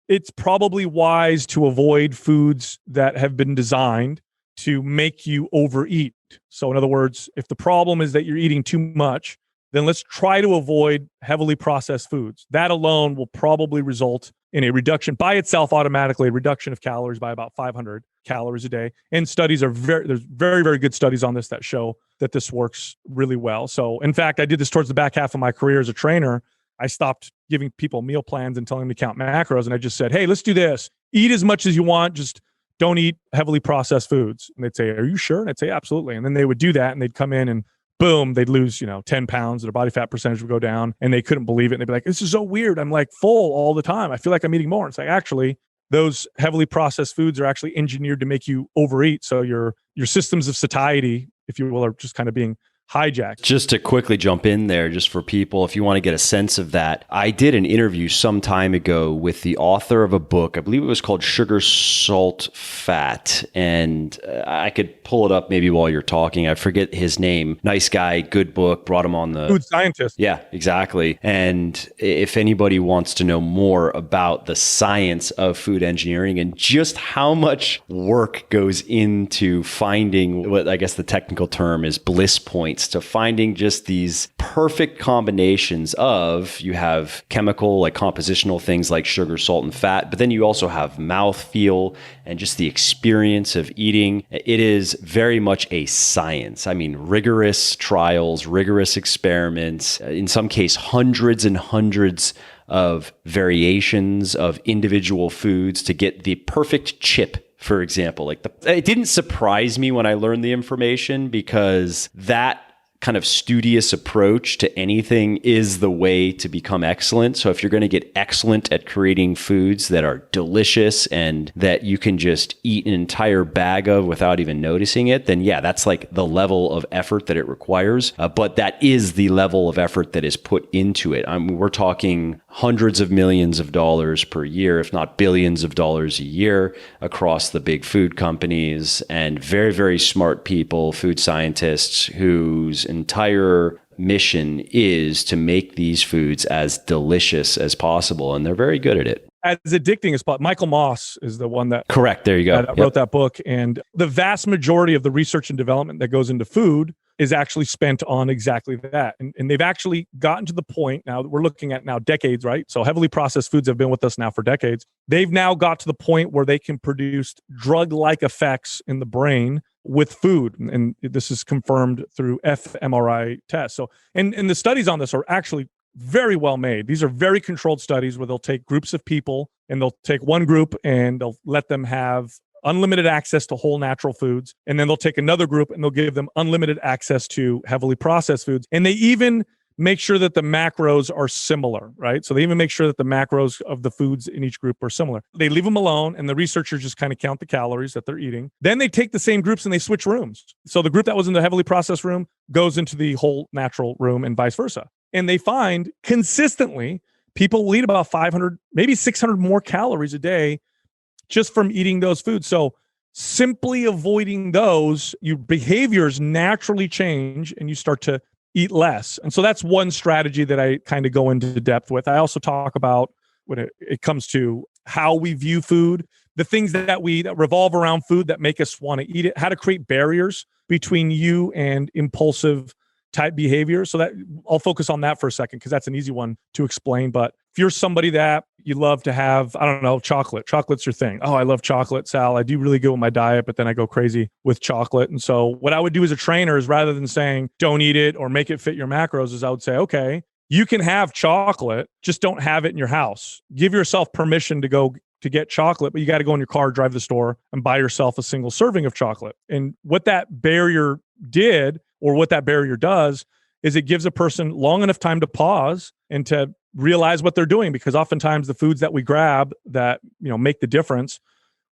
it's probably wise to avoid foods that have been designed to make you overeat. So in other words, if the problem is that you're eating too much, then let's try to avoid heavily processed foods. That alone will probably result in a reduction by itself, automatically, a reduction of calories by about 500 calories a day. And there's very, very good studies on this that show that this works really well. So in fact, I did this towards the back half of my career as a trainer. I stopped giving people meal plans and telling them to count macros. And I just said, hey, let's do this. Eat as much as you want. Just don't eat heavily processed foods. And they'd say, are you sure? And I'd say, absolutely. And then they would do that and they'd come in and boom, they'd lose, 10 pounds. Their body fat percentage would go down and they couldn't believe it. And they'd be like, this is so weird. I'm like full all the time. I feel like I'm eating more. It's like, actually, those heavily processed foods are actually engineered to make you overeat. So your systems of satiety, if you will, are just kind of being hijacked. Just to quickly jump in there, just for people, if you want to get a sense of that, I did an interview some time ago with the author of a book. I believe it was called Sugar, Salt, Fat. And I could pull it up maybe while you're talking. I forget his name. Nice guy, good book, brought him on the... Food scientist. Yeah, exactly. And if anybody wants to know more about the science of food engineering and just how much work goes into finding what I guess the technical term is bliss points, to finding just these perfect combinations of, you have chemical, like compositional things like sugar, salt, and fat, but then you also have mouthfeel and just the experience of eating. It is very much a science. I mean, rigorous trials, rigorous experiments, in some case, hundreds and hundreds of variations of individual foods to get the perfect chip. For example, it didn't surprise me when I learned the information, because that kind of studious approach to anything is the way to become excellent. So if you're going to get excellent at creating foods that are delicious and that you can just eat an entire bag of without even noticing it, then yeah, that's like the level of effort that it requires. But that is the level of effort that is put into it. I mean, we're talking hundreds of millions of dollars per year, if not billions of dollars a year, across the big food companies, and very, very smart people, food scientists, whose entire mission is to make these foods as delicious as possible. And they're very good at it. As addicting as possible. Michael Moss is the one that... Correct. There you go. That wrote that book. And the vast majority of the research and development that goes into food is actually spent on exactly that. And they've actually gotten to the point now that we're looking at now decades, right? So heavily processed foods have been with us now for decades. They've now got to the point where they can produce drug-like effects in the brain with food. And this is confirmed through fMRI tests. So, and the studies on this are actually very well made. These are very controlled studies where they'll take groups of people and they'll take one group and they'll let them have unlimited access to whole natural foods. And then they'll take another group and they'll give them unlimited access to heavily processed foods. And they even make sure that the macros are similar, right? So they even make sure that the macros of the foods in each group are similar. They leave them alone and the researchers just kind of count the calories that they're eating. Then they take the same groups and they switch rooms. So the group that was in the heavily processed room goes into the whole natural room and vice versa. And they find consistently people will eat about 500, maybe 600 more calories a day just from eating those foods. So simply avoiding those, your behaviors naturally change and you start to eat less. And so that's one strategy that I kind of go into depth with. I also talk about when it comes to how we view food, the things that revolve around food that make us want to eat it, how to create barriers between you and impulsive type behavior. So that I'll focus on that for a second because that's an easy one to explain. But if you're somebody that you love to have, I don't know, chocolate's your thing. Oh, I love chocolate, Sal. I do really good with my diet, but then I go crazy with chocolate. And so what I would do as a trainer is rather than saying, don't eat it or make it fit your macros, is I would say, okay, you can have chocolate, just don't have it in your house. Give yourself permission to go to get chocolate, but you got to go in your car, drive to the store and buy yourself a single serving of chocolate. And what that barrier did, or what that barrier does, is it gives a person long enough time to pause and to realize what they're doing. Because oftentimes the foods that we grab that, make the difference,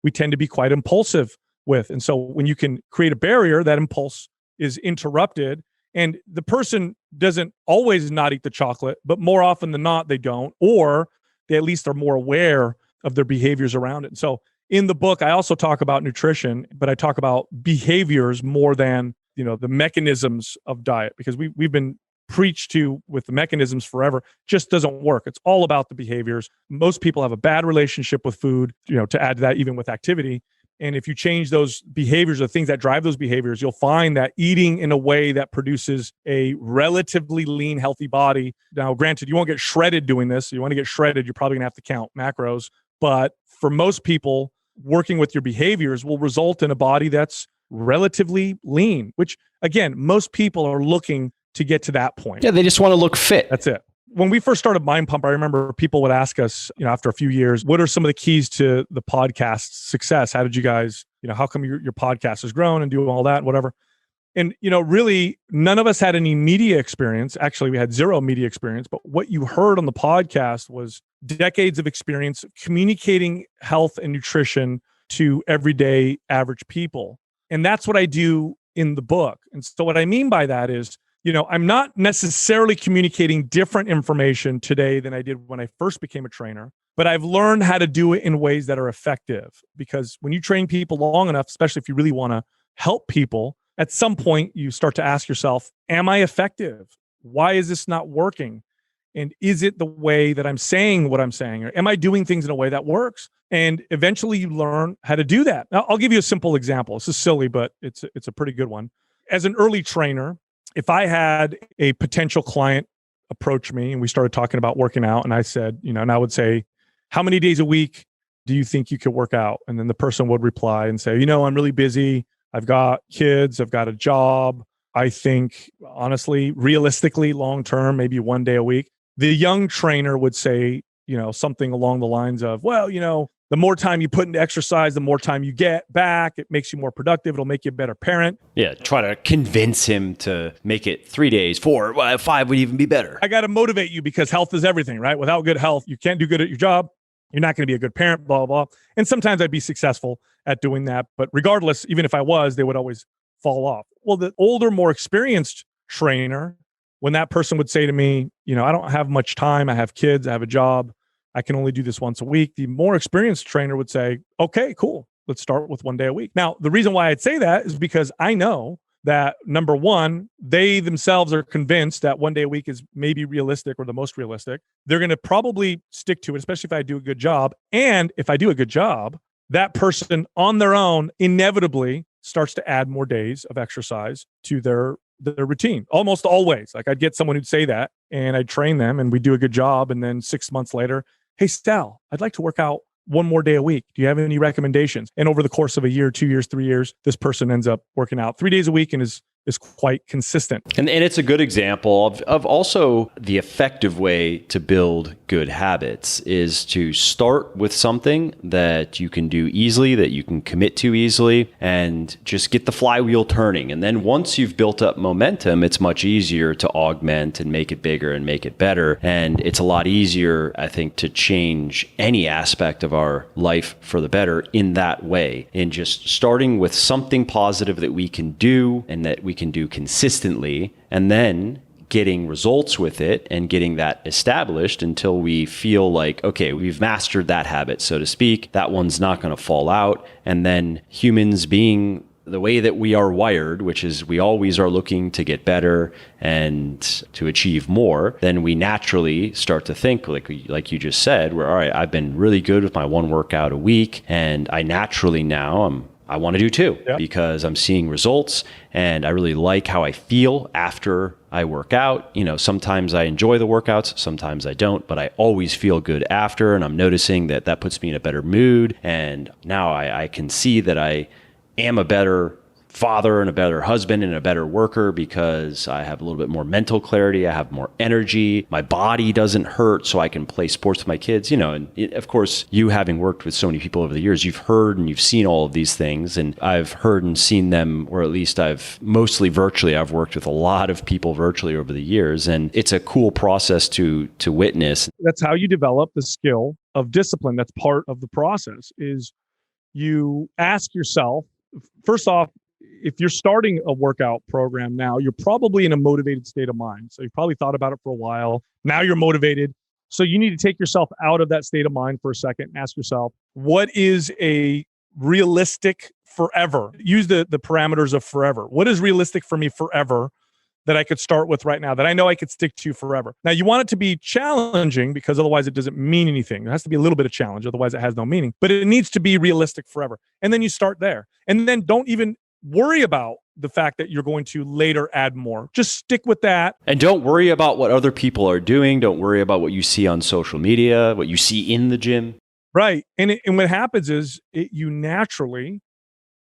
we tend to be quite impulsive with. And so when you can create a barrier, that impulse is interrupted. And the person doesn't always not eat the chocolate, but more often than not, they don't, or they at least are more aware of their behaviors around it. And so in the book, I also talk about nutrition, but I talk about behaviors more than the mechanisms of diet, because we've been preached to with the mechanisms forever. Just doesn't work. It's all about the behaviors. Most people have a bad relationship with food, to add to that, even with activity. And if you change those behaviors, the things that drive those behaviors, you'll find that eating in a way that produces a relatively lean, healthy body. Now, granted, you won't get shredded doing this. You want to get shredded, you're probably going to have to count macros. But for most people, working with your behaviors will result in a body that's relatively lean, which, again, most people are looking to get to that point. Yeah, they just want to look fit. That's it. When we first started Mind Pump, I remember people would ask us, after a few years, what are some of the keys to the podcast success? How did you guys, how come your podcast has grown and do all that, whatever? And, really none of us had any media experience. Actually, we had zero media experience, but what you heard on the podcast was decades of experience communicating health and nutrition to everyday average people. And that's what I do in the book. And so what I mean by that is, I'm not necessarily communicating different information today than I did when I first became a trainer, but I've learned how to do it in ways that are effective. Because when you train people long enough, especially if you really want to help people, at some point you start to ask yourself, am I effective? Why is this not working? And is it the way that I'm saying what I'm saying? Or am I doing things in a way that works? And eventually you learn how to do that. Now, I'll give you a simple example. This is silly, but it's a pretty good one. As an early trainer, if I had a potential client approach me and we started talking about working out, and I said, and I would say, how many days a week do you think you could work out? And then the person would reply and say, I'm really busy. I've got kids. I've got a job. I think, honestly, realistically, long term, maybe one day a week. The young trainer would say, something along the lines of, well, the more time you put into exercise, the more time you get back. It makes you more productive. It'll make you a better parent. Yeah, try to convince him to make it 3 days, 4, 5 would even be better. I got to motivate you because health is everything, right? Without good health, you can't do good at your job. You're not going to be a good parent, blah, blah, blah. And sometimes I'd be successful at doing that. But regardless, even if I was, they would always fall off. Well, the older, more experienced trainer, when that person would say to me, I don't have much time. I have kids. I have a job. I can only do this once a week. The more experienced trainer would say, okay, cool. Let's start with 1 day a week. Now, the reason why I'd say that is because I know that, number one, they themselves are convinced that 1 day a week is maybe realistic or the most realistic. They're going to probably stick to it, especially if I do a good job. And if I do a good job, that person on their own inevitably starts to add more days of exercise to their routine. Almost always. Like, I'd get someone who'd say that and I'd train them and we do a good job. And then 6 months later, hey, Sal, I'd like to work out 1 more day a week. Do you have any recommendations? And over the course of a year, 2 years, 3 years, this person ends up working out 3 days a week and is quite consistent. And it's a good example of also the effective way to build good habits is to start with something that you can do easily, that you can commit to easily, and just get the flywheel turning. And then once you've built up momentum, it's much easier to augment and make it bigger and make it better. And it's a lot easier, I think, to change any aspect of our life for the better in that way, in just starting with something positive that we can do and that we can do consistently, and then getting results with it and getting that established until we feel like, okay, we've mastered that habit, so to speak. That one's not going to fall out. And then humans being the way that we are wired, which is we always are looking to get better and to achieve more, then we naturally start to think, like you just said, where, all right, I've been really good with my 1 workout a week, and I naturally now I want to do 2 because I'm seeing results and I really like how I feel after I work out. Sometimes I enjoy the workouts, sometimes I don't, but I always feel good after, and I'm noticing that puts me in a better mood. And now I can see that I am a better father and a better husband and a better worker because I have a little bit more mental clarity. I have more energy. My body doesn't hurt, so I can play sports with my kids. And of course, you having worked with so many people over the years, you've heard and you've seen all of these things, and I've heard and seen them, or at least I've mostly virtually. I've worked with a lot of people virtually over the years, and it's a cool process to witness. That's how you develop the skill of discipline. That's part of the process. Is you ask yourself, first off, if you're starting a workout program now, you're probably in a motivated state of mind. So you probably thought about it for a while. Now you're motivated. So you need to take yourself out of that state of mind for a second and ask yourself, what is a realistic forever? Use the parameters of forever. What is realistic for me forever that I could start with right now that I know I could stick to forever. Now, you want it to be challenging because otherwise it doesn't mean anything. There has to be a little bit of challenge. Otherwise it has no meaning, but it needs to be realistic forever. And then you start there. And then don't even worry about the fact that you're going to later add more. Just stick with that. And don't worry about what other people are doing. Don't worry about what you see on social media, what you see in the gym. Right. And what happens is you naturally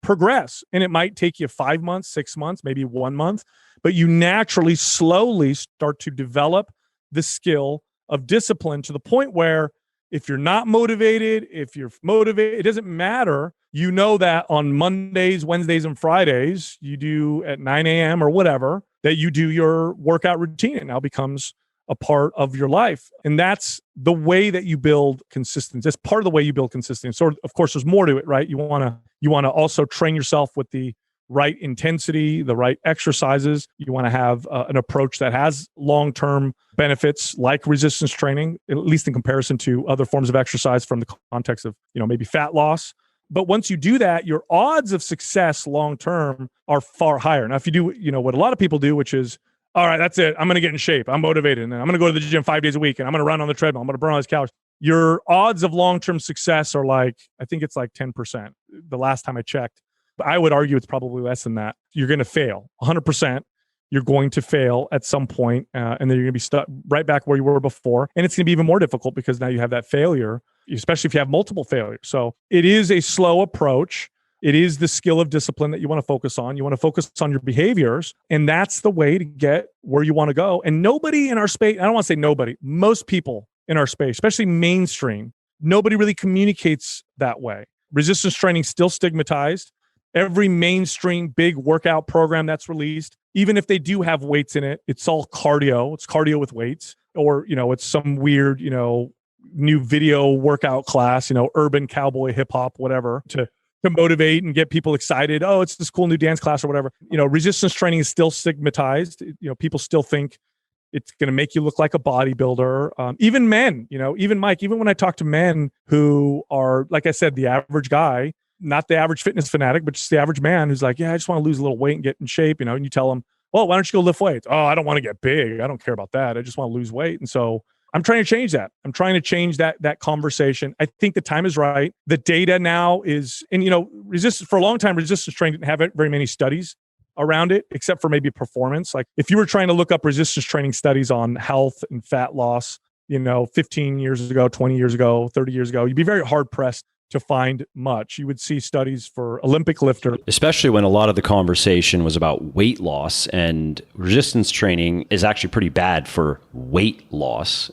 progress. And it might take you 5 months, 6 months, maybe 1 month, but you naturally, slowly start to develop the skill of discipline to the point where if you're not motivated, if you're motivated, it doesn't matter. You know that on Mondays, Wednesdays, and Fridays, you do at 9 a.m. or whatever, that you do your workout routine. It now becomes a part of your life. And that's the way that you build consistency. That's part of the way you build consistency. So of course, there's more to it, right? You want to also train yourself with the right intensity, the right exercises. You want to have an approach that has long-term benefits like resistance training, at least in comparison to other forms of exercise from the context of, maybe fat loss. But once you do that, your odds of success long-term are far higher. Now, if you do, what a lot of people do, which is, all right, that's it. I'm going to get in shape. I'm motivated. And I'm going to go to the gym 5 days a week and I'm going to run on the treadmill. I'm going to burn all these calories. Your odds of long-term success are I think it's 10%. The last time I checked. I would argue it's probably less than that. You're going to fail 100%. You're going to fail at some point, and then you're going to be stuck right back where you were before. And it's going to be even more difficult because now you have that failure, especially if you have multiple failures. So it is a slow approach. It is the skill of discipline that you want to focus on. You want to focus on your behaviors, and that's the way to get where you want to go. And nobody in our space, I don't want to say nobody, most people in our space, especially mainstream, nobody really communicates that way. Resistance training is still stigmatized. Every mainstream big workout program that's released, even if they do have weights in it, it's all cardio. It's cardio with weights, or, it's some weird, new video workout class, urban cowboy hip hop, whatever, to motivate and get people excited. Oh, it's this cool new dance class or whatever. Resistance training is still stigmatized. People still think it's going to make you look like a bodybuilder. Even men, even Mike, even when I talk to men who are, like I said, the average guy, not the average fitness fanatic, but just the average man who's like, yeah, I just want to lose a little weight and get in shape, and you tell them, well, why don't you go lift weights? Oh, I don't want to get big. I don't care about that. I just want to lose weight. And so I'm trying to change that. I'm trying to change that conversation. I think the time is right. The data now is, and resistance, for a long time, resistance training didn't have very many studies around it, except for maybe performance. Like if you were trying to look up resistance training studies on health and fat loss, 15 years ago, 20 years ago, 30 years ago, you'd be very hard pressed to find much. You would see studies for Olympic lifter. Especially when a lot of the conversation was about weight loss, and resistance training is actually pretty bad for weight loss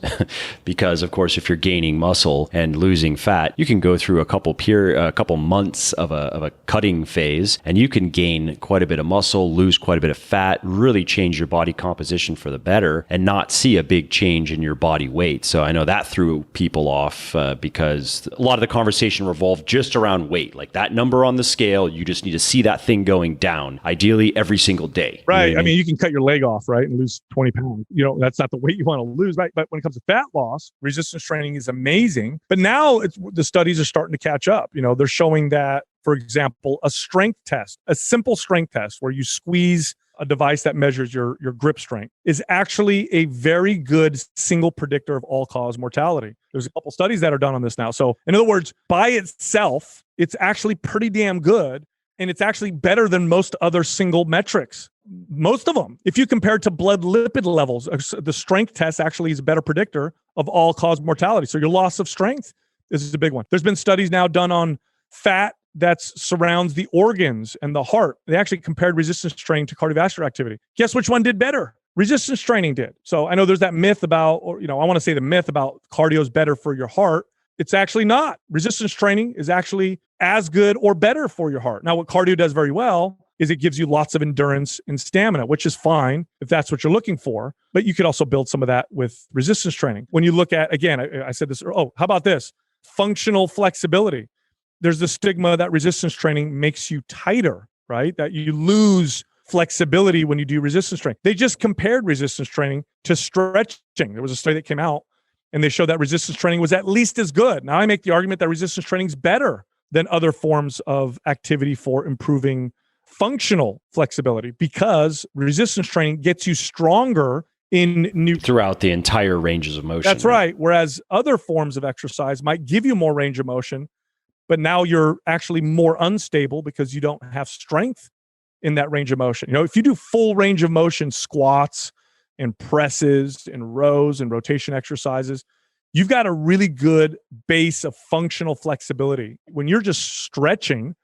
because, of course, if you're gaining muscle and losing fat, you can go through a couple months of a cutting phase, and you can gain quite a bit of muscle, lose quite a bit of fat, really change your body composition for the better, and not see a big change in your body weight. So I know that threw people off because a lot of the conversation revolved just around weight. Like that number on the scale, you just need to see that thing going down, ideally every single day. Right. You know I mean, you can cut your leg off, right, and lose 20 pounds. That's not the weight you want to lose, right? But when it comes to fat loss, resistance training is amazing. But now the studies are starting to catch up. They're showing that, for example, a strength test, a simple strength test where you squeeze a device that measures your grip strength, is actually a very good single predictor of all-cause mortality. There's a couple studies that are done on this now. So in other words, by itself, it's actually pretty damn good. And it's actually better than most other single metrics. Most of them. If you compare it to blood lipid levels, the strength test actually is a better predictor of all-cause mortality. So your loss of strength is a big one. There's been studies now done on fat that surrounds the organs and the heart. They actually compared resistance training to cardiovascular activity. Guess which one did better? Resistance training did. So I know there's that myth about, I want to say the myth about cardio is better for your heart. It's actually not. Resistance training is actually as good or better for your heart. Now, what cardio does very well is it gives you lots of endurance and stamina, which is fine if that's what you're looking for. But you could also build some of that with resistance training. When you look at, again, I said this, how about this? Functional flexibility. There's the stigma that resistance training makes you tighter, right? That you lose flexibility when you do resistance training. They just compared resistance training to stretching. There was a study that came out and they showed that resistance training was at least as good. Now I make the argument that resistance training is better than other forms of activity for improving functional flexibility, because resistance training gets you stronger in new throughout the entire ranges of motion. That's right. Whereas other forms of exercise might give you more range of motion, but now you're actually more unstable because you don't have strength in that range of motion. If you do full range of motion squats and presses and rows and rotation exercises, you've got a really good base of functional flexibility. When you're just stretching,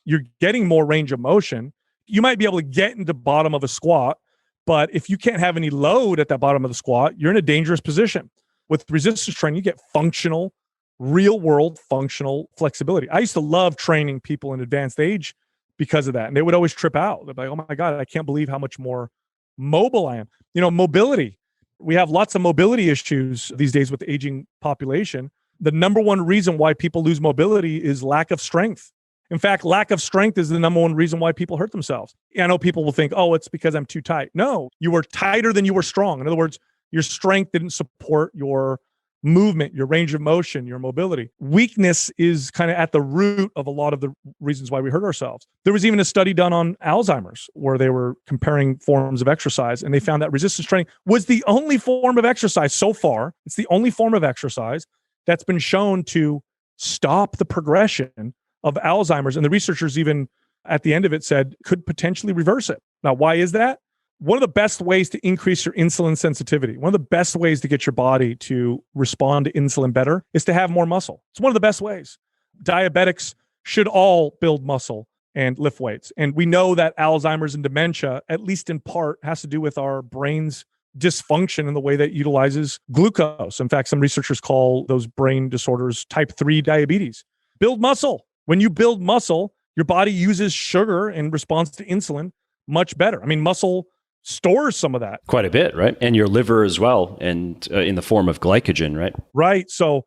you're getting more range of motion. You might be able to get into the bottom of a squat, but if you can't have any load at that bottom of the squat, you're in a dangerous position. With resistance training, you get functional, real world functional flexibility. I used to love training people in advanced age because of that. And they would always trip out. They'd be like, oh my God, I can't believe how much more mobile I am. Mobility. We have lots of mobility issues these days with the aging population. The number one reason why people lose mobility is lack of strength. In fact, lack of strength is the number one reason why people hurt themselves. I know people will think, oh, it's because I'm too tight. No, you were tighter than you were strong. In other words, your strength didn't support your movement, your range of motion, your mobility. Weakness is kind of at the root of a lot of the reasons why we hurt ourselves. There was even a study done on Alzheimer's where they were comparing forms of exercise, and they found that resistance training was the only form of exercise so far. It's the only form of exercise that's been shown to stop the progression of Alzheimer's. And the researchers even at the end of it said could potentially reverse it. Now, why is that? One of the best ways to increase your insulin sensitivity, one of the best ways to get your body to respond to insulin better is to have more muscle. It's one of the best ways. Diabetics should all build muscle and lift weights. And we know that Alzheimer's and dementia, at least in part, has to do with our brain's dysfunction in the way that it utilizes glucose. In fact, some researchers call those brain disorders type 3 diabetes. Build muscle. When you build muscle, your body uses sugar in response to insulin much better. I mean, muscle stores some of that. Quite a bit, right? And your liver as well, and in the form of glycogen, right? Right. So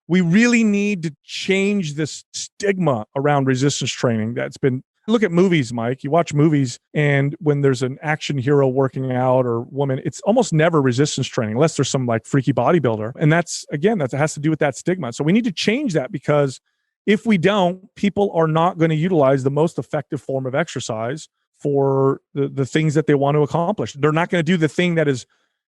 we really need to change this stigma around resistance training that's been, look at movies, Mike. You watch movies, and when there's an action hero working out or woman, it's almost never resistance training unless there's some like freaky bodybuilder. And that's, again, that has to do with that stigma. So we need to change that, because if we don't, people are not going to utilize the most effective form of exercise for the things that they want to accomplish. They're not going to do the thing that is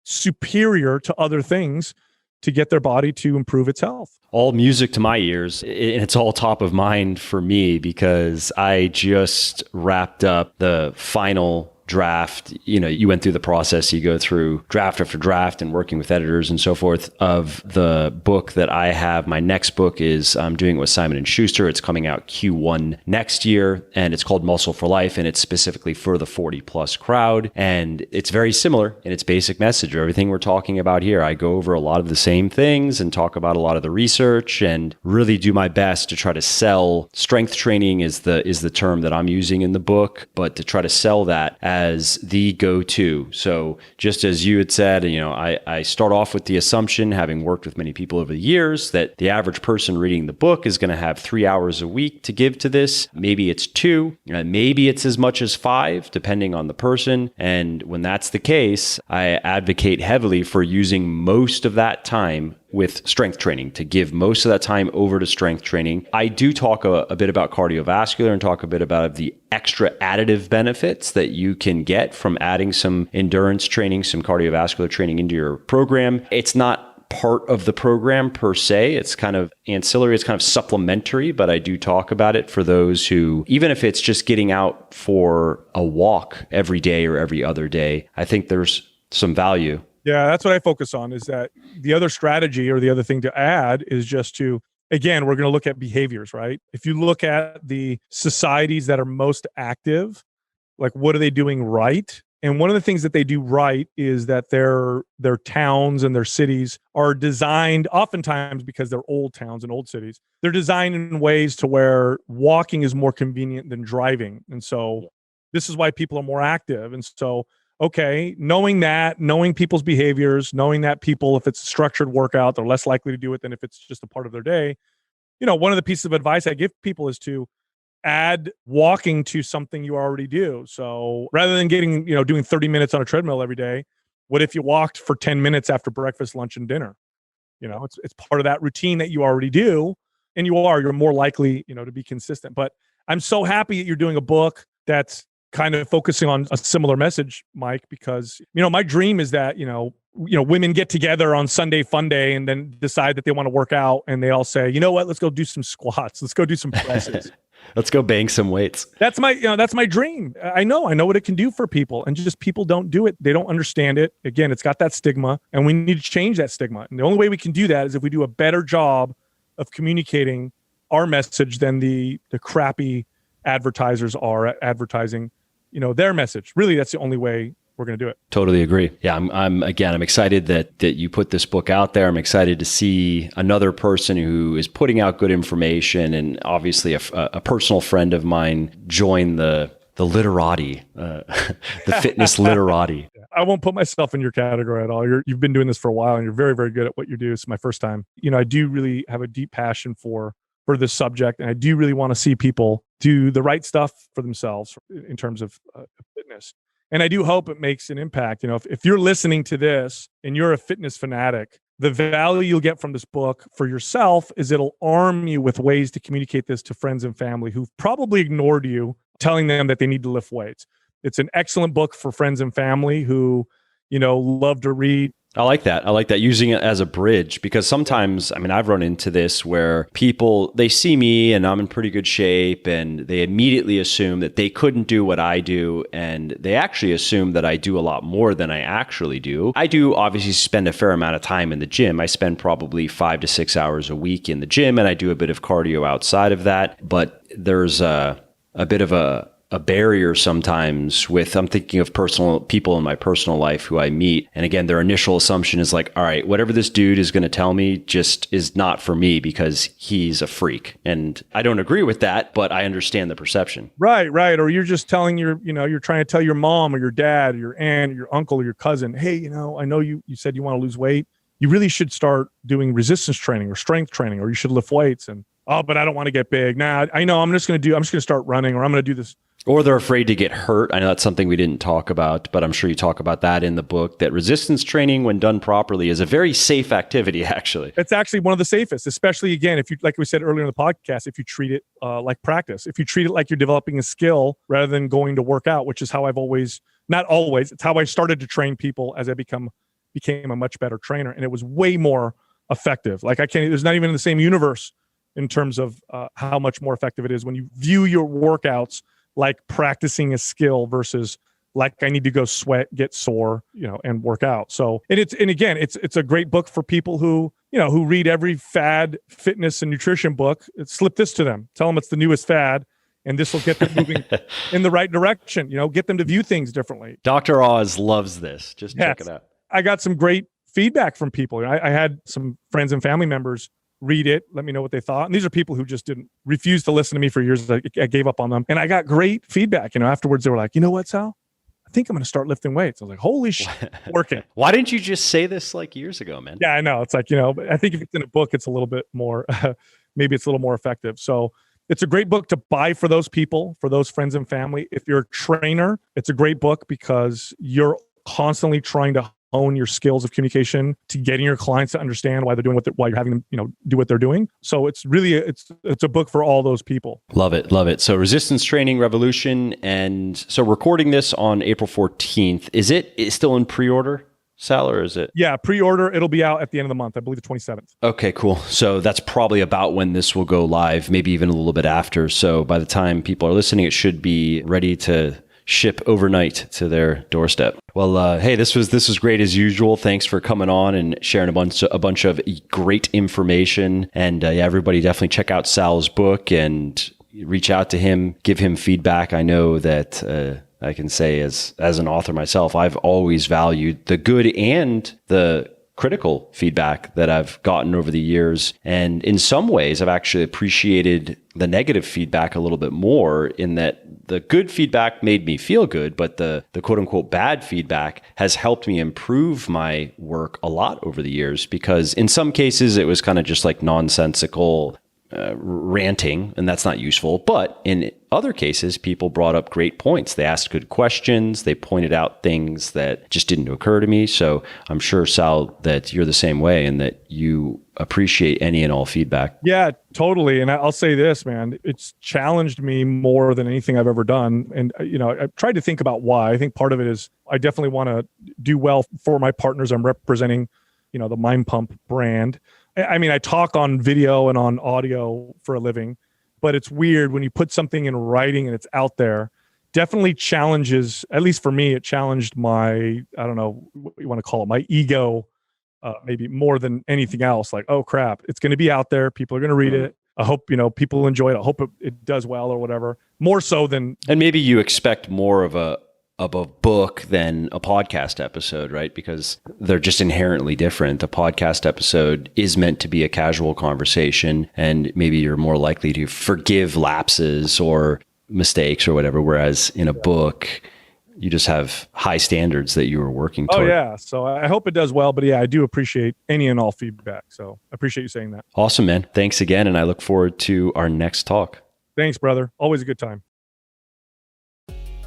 superior to other things to get their body to improve its health. All music to my ears, and it's all top of mind for me because I just wrapped up the final draft. You went through the process, you go through draft after draft and working with editors and so forth of the book that I have. My next book is I'm doing it with Simon & Schuster. It's coming out Q1 next year, and it's called Muscle for Life, and it's specifically for the 40 plus crowd. And it's very similar in its basic message. Everything we're talking about here, I go over a lot of the same things and talk about a lot of the research and really do my best to try to sell strength training is the term that I'm using in the book, but to try to sell that as the go-to. So just as you had said, I start off with the assumption, having worked with many people over the years, that the average person reading the book is going to have 3 hours a week to give to this. Maybe it's 2, maybe it's as much as 5, depending on the person. And when that's the case, I advocate heavily for using most of that time with strength training, to give most of that time over to strength training. I do talk a bit about cardiovascular and talk a bit about the extra additive benefits that you can get from adding some endurance training, some cardiovascular training into your program. It's not part of the program per se. It's kind of ancillary, it's kind of supplementary, but I do talk about it for those who, even if it's just getting out for a walk every day or every other day, I think there's some value. Yeah, that's what I focus on, is that the other strategy or the other thing to add is just to, again, we're going to look at behaviors, right? If you look at the societies that are most active, like what are they doing right? And one of the things that they do right is that their towns and their cities are designed, oftentimes because they're old towns and old cities, they're designed in ways to where walking is more convenient than driving. And so this is why people are more active. And so, okay, knowing people's behaviors, knowing that people, if it's a structured workout, they're less likely to do it than if it's just a part of their day. One of the pieces of advice I give people is to add walking to something you already do. So rather than doing 30 minutes on a treadmill every day, what if you walked for 10 minutes after breakfast, lunch, and dinner? It's part of that routine that you already do, and you're more likely, to be consistent. But I'm so happy that you're doing a book that's kind of focusing on a similar message, Mike, because, my dream is that, women get together on Sunday fun day and then decide that they want to work out, and they all say, you know what, let's go do some squats. Let's go do some presses. Let's go bang some weights. That's my dream. I know what it can do for people, and just people don't do it. They don't understand it. Again, it's got that stigma, and we need to change that stigma. And the only way we can do that is if we do a better job of communicating our message than the crappy advertisers are advertising, their message. Really, that's the only way we're going to do it. Totally agree. Yeah, I'm excited that you put this book out there. I'm excited to see another person who is putting out good information, and obviously a personal friend of mine join the literati, the fitness literati. I won't put myself in your category at all. You've been doing this for a while, and you're very, very good at what you do. It's my first time. I do really have a deep passion for this subject, and I do really want to see people do the right stuff for themselves in terms of fitness. And I do hope it makes an impact. If you're listening to this and you're a fitness fanatic, the value you'll get from this book for yourself is it'll arm you with ways to communicate this to friends and family who've probably ignored you, telling them that they need to lift weights. It's an excellent book for friends and family who, love to read. I like that, using it as a bridge, because sometimes, I've run into this where people, they see me and I'm in pretty good shape, and they immediately assume that they couldn't do what I do. And they actually assume that I do a lot more than I actually do. I do obviously spend a fair amount of time in the gym. I spend probably 5 to 6 hours a week in the gym, and I do a bit of cardio outside of that. But there's a bit of a barrier sometimes with, I'm thinking of personal people in my personal life who I meet. And again, their initial assumption is like, all right, whatever this dude is going to tell me just is not for me because he's a freak. And I don't agree with that, but I understand the perception. Right. Or you're just telling you're trying to tell your mom or your dad or your aunt or your uncle or your cousin, hey, I know you said you want to lose weight. You really should start doing resistance training or strength training, or you should lift weights. And, but I don't want to get big. Nah, I know I'm just going to start running, or I'm going to do this. Or they're afraid to get hurt. I know that's something we didn't talk about, but I'm sure you talk about that in the book, that resistance training, when done properly, is a very safe activity, actually. It's actually one of the safest, especially, again, if you, like we said earlier in the podcast, if you treat it like practice, if you treat it like you're developing a skill rather than going to work out, which is how I've always, not always, it's how I started to train people as I became a much better trainer. And it was way more effective. Like there's not even in the same universe in terms of how much more effective it is when you view your workouts like practicing a skill versus like I need to go sweat, get sore, and work out. So, it's a great book for people who read every fad fitness and nutrition book. Slip this to them, tell them it's the newest fad, and this will get them moving in the right direction. Get them to view things differently. Dr. Oz loves this. Just check it out. I got some great feedback from people. I had some friends and family members read it, let me know what they thought. And these are people who just didn't refuse to listen to me for years. I gave up on them. And I got great feedback. Afterwards they were like, you know what, Sal? I think I'm going to start lifting weights. I was like, holy shit, working. Why didn't you just say this like years ago, man? Yeah, I know. It's like, I think if it's in a book, it's a little bit more, maybe it's a little more effective. So it's a great book to buy for those people, for those friends and family. If you're a trainer, it's a great book because you're constantly trying to hone your skills of communication to getting your clients to understand why they're doing why you're having them, do what they're doing. So it's really, it's a book for all those people. Love it. So Resistance Training Revolution. And so recording this on April 14th, is it still in pre-order, Sal, or is it? Yeah, pre-order. It'll be out at the end of the month. I believe the 27th. Okay, cool. So that's probably about when this will go live, maybe even a little bit after. So by the time people are listening, it should be ready to ship overnight to their doorstep. Well, hey, this was great as usual. Thanks for coming on and sharing a bunch of great information. And everybody definitely check out Sal's book and reach out to him, give him feedback. I know that I can say as an author myself, I've always valued the good and the critical feedback that I've gotten over the years. And in some ways, I've actually appreciated the negative feedback a little bit more, in that the good feedback made me feel good, but the quote unquote bad feedback has helped me improve my work a lot over the years, because in some cases it was kind of just like nonsensical ranting, and that's not useful. But in other cases, people brought up great points. They asked good questions. They pointed out things that just didn't occur to me. So I'm sure, Sal, that you're the same way and that you appreciate any and all feedback. Yeah, totally. And I'll say this, man, it's challenged me more than anything I've ever done. And, I've tried to think about why. I think part of it is I definitely want to do well for my partners I'm representing, the Mind Pump brand. I mean, I talk on video and on audio for a living, but it's weird when you put something in writing and it's out there. Definitely challenges, at least for me, it challenged my, I don't know what you want to call it, my ego, maybe more than anything else. Like, oh crap, it's going to be out there. People are going to read it. I hope, people enjoy it. I hope it does well or whatever. More so than. And maybe you expect more of a book than a podcast episode, right? Because they're just inherently different. A podcast episode is meant to be a casual conversation, and maybe you're more likely to forgive lapses or mistakes or whatever. Whereas in a book, you just have high standards that you were working toward. Oh yeah. So I hope it does well, but yeah, I do appreciate any and all feedback. So I appreciate you saying that. Awesome, man. Thanks again. And I look forward to our next talk. Thanks, brother. Always a good time.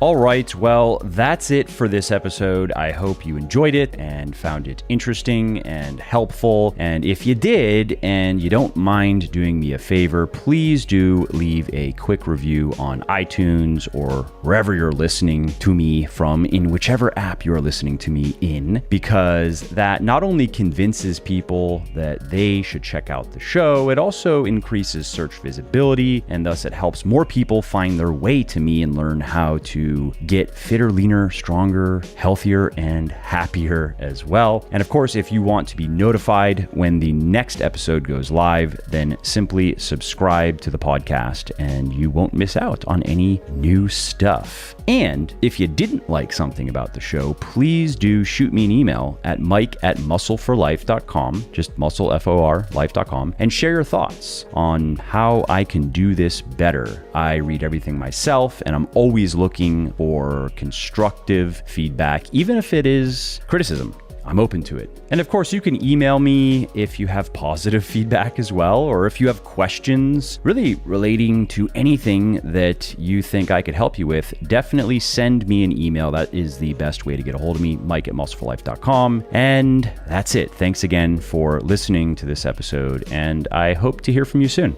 All right, well, that's it for this episode. I hope you enjoyed it and found it interesting and helpful. And if you did, and you don't mind doing me a favor, please do leave a quick review on iTunes or wherever you're listening to me from, in whichever app you're listening to me in, because that not only convinces people that they should check out the show, it also increases search visibility, and thus it helps more people find their way to me and learn how to get fitter, leaner, stronger, healthier, and happier as well. And of course, if you want to be notified when the next episode goes live, then simply subscribe to the podcast and you won't miss out on any new stuff. And if you didn't like something about the show, please do shoot me an email at mike@muscleforlife.com, just muscle, F-O-R, life.com, and share your thoughts on how I can do this better. I read everything myself, and I'm always looking for constructive feedback, even if it is criticism. I'm open to it. And of course, you can email me if you have positive feedback as well, or if you have questions really relating to anything that you think I could help you with, definitely send me an email. That is the best way to get a hold of me, mike@muscleforlife.com. And that's it. Thanks again for listening to this episode, and I hope to hear from you soon.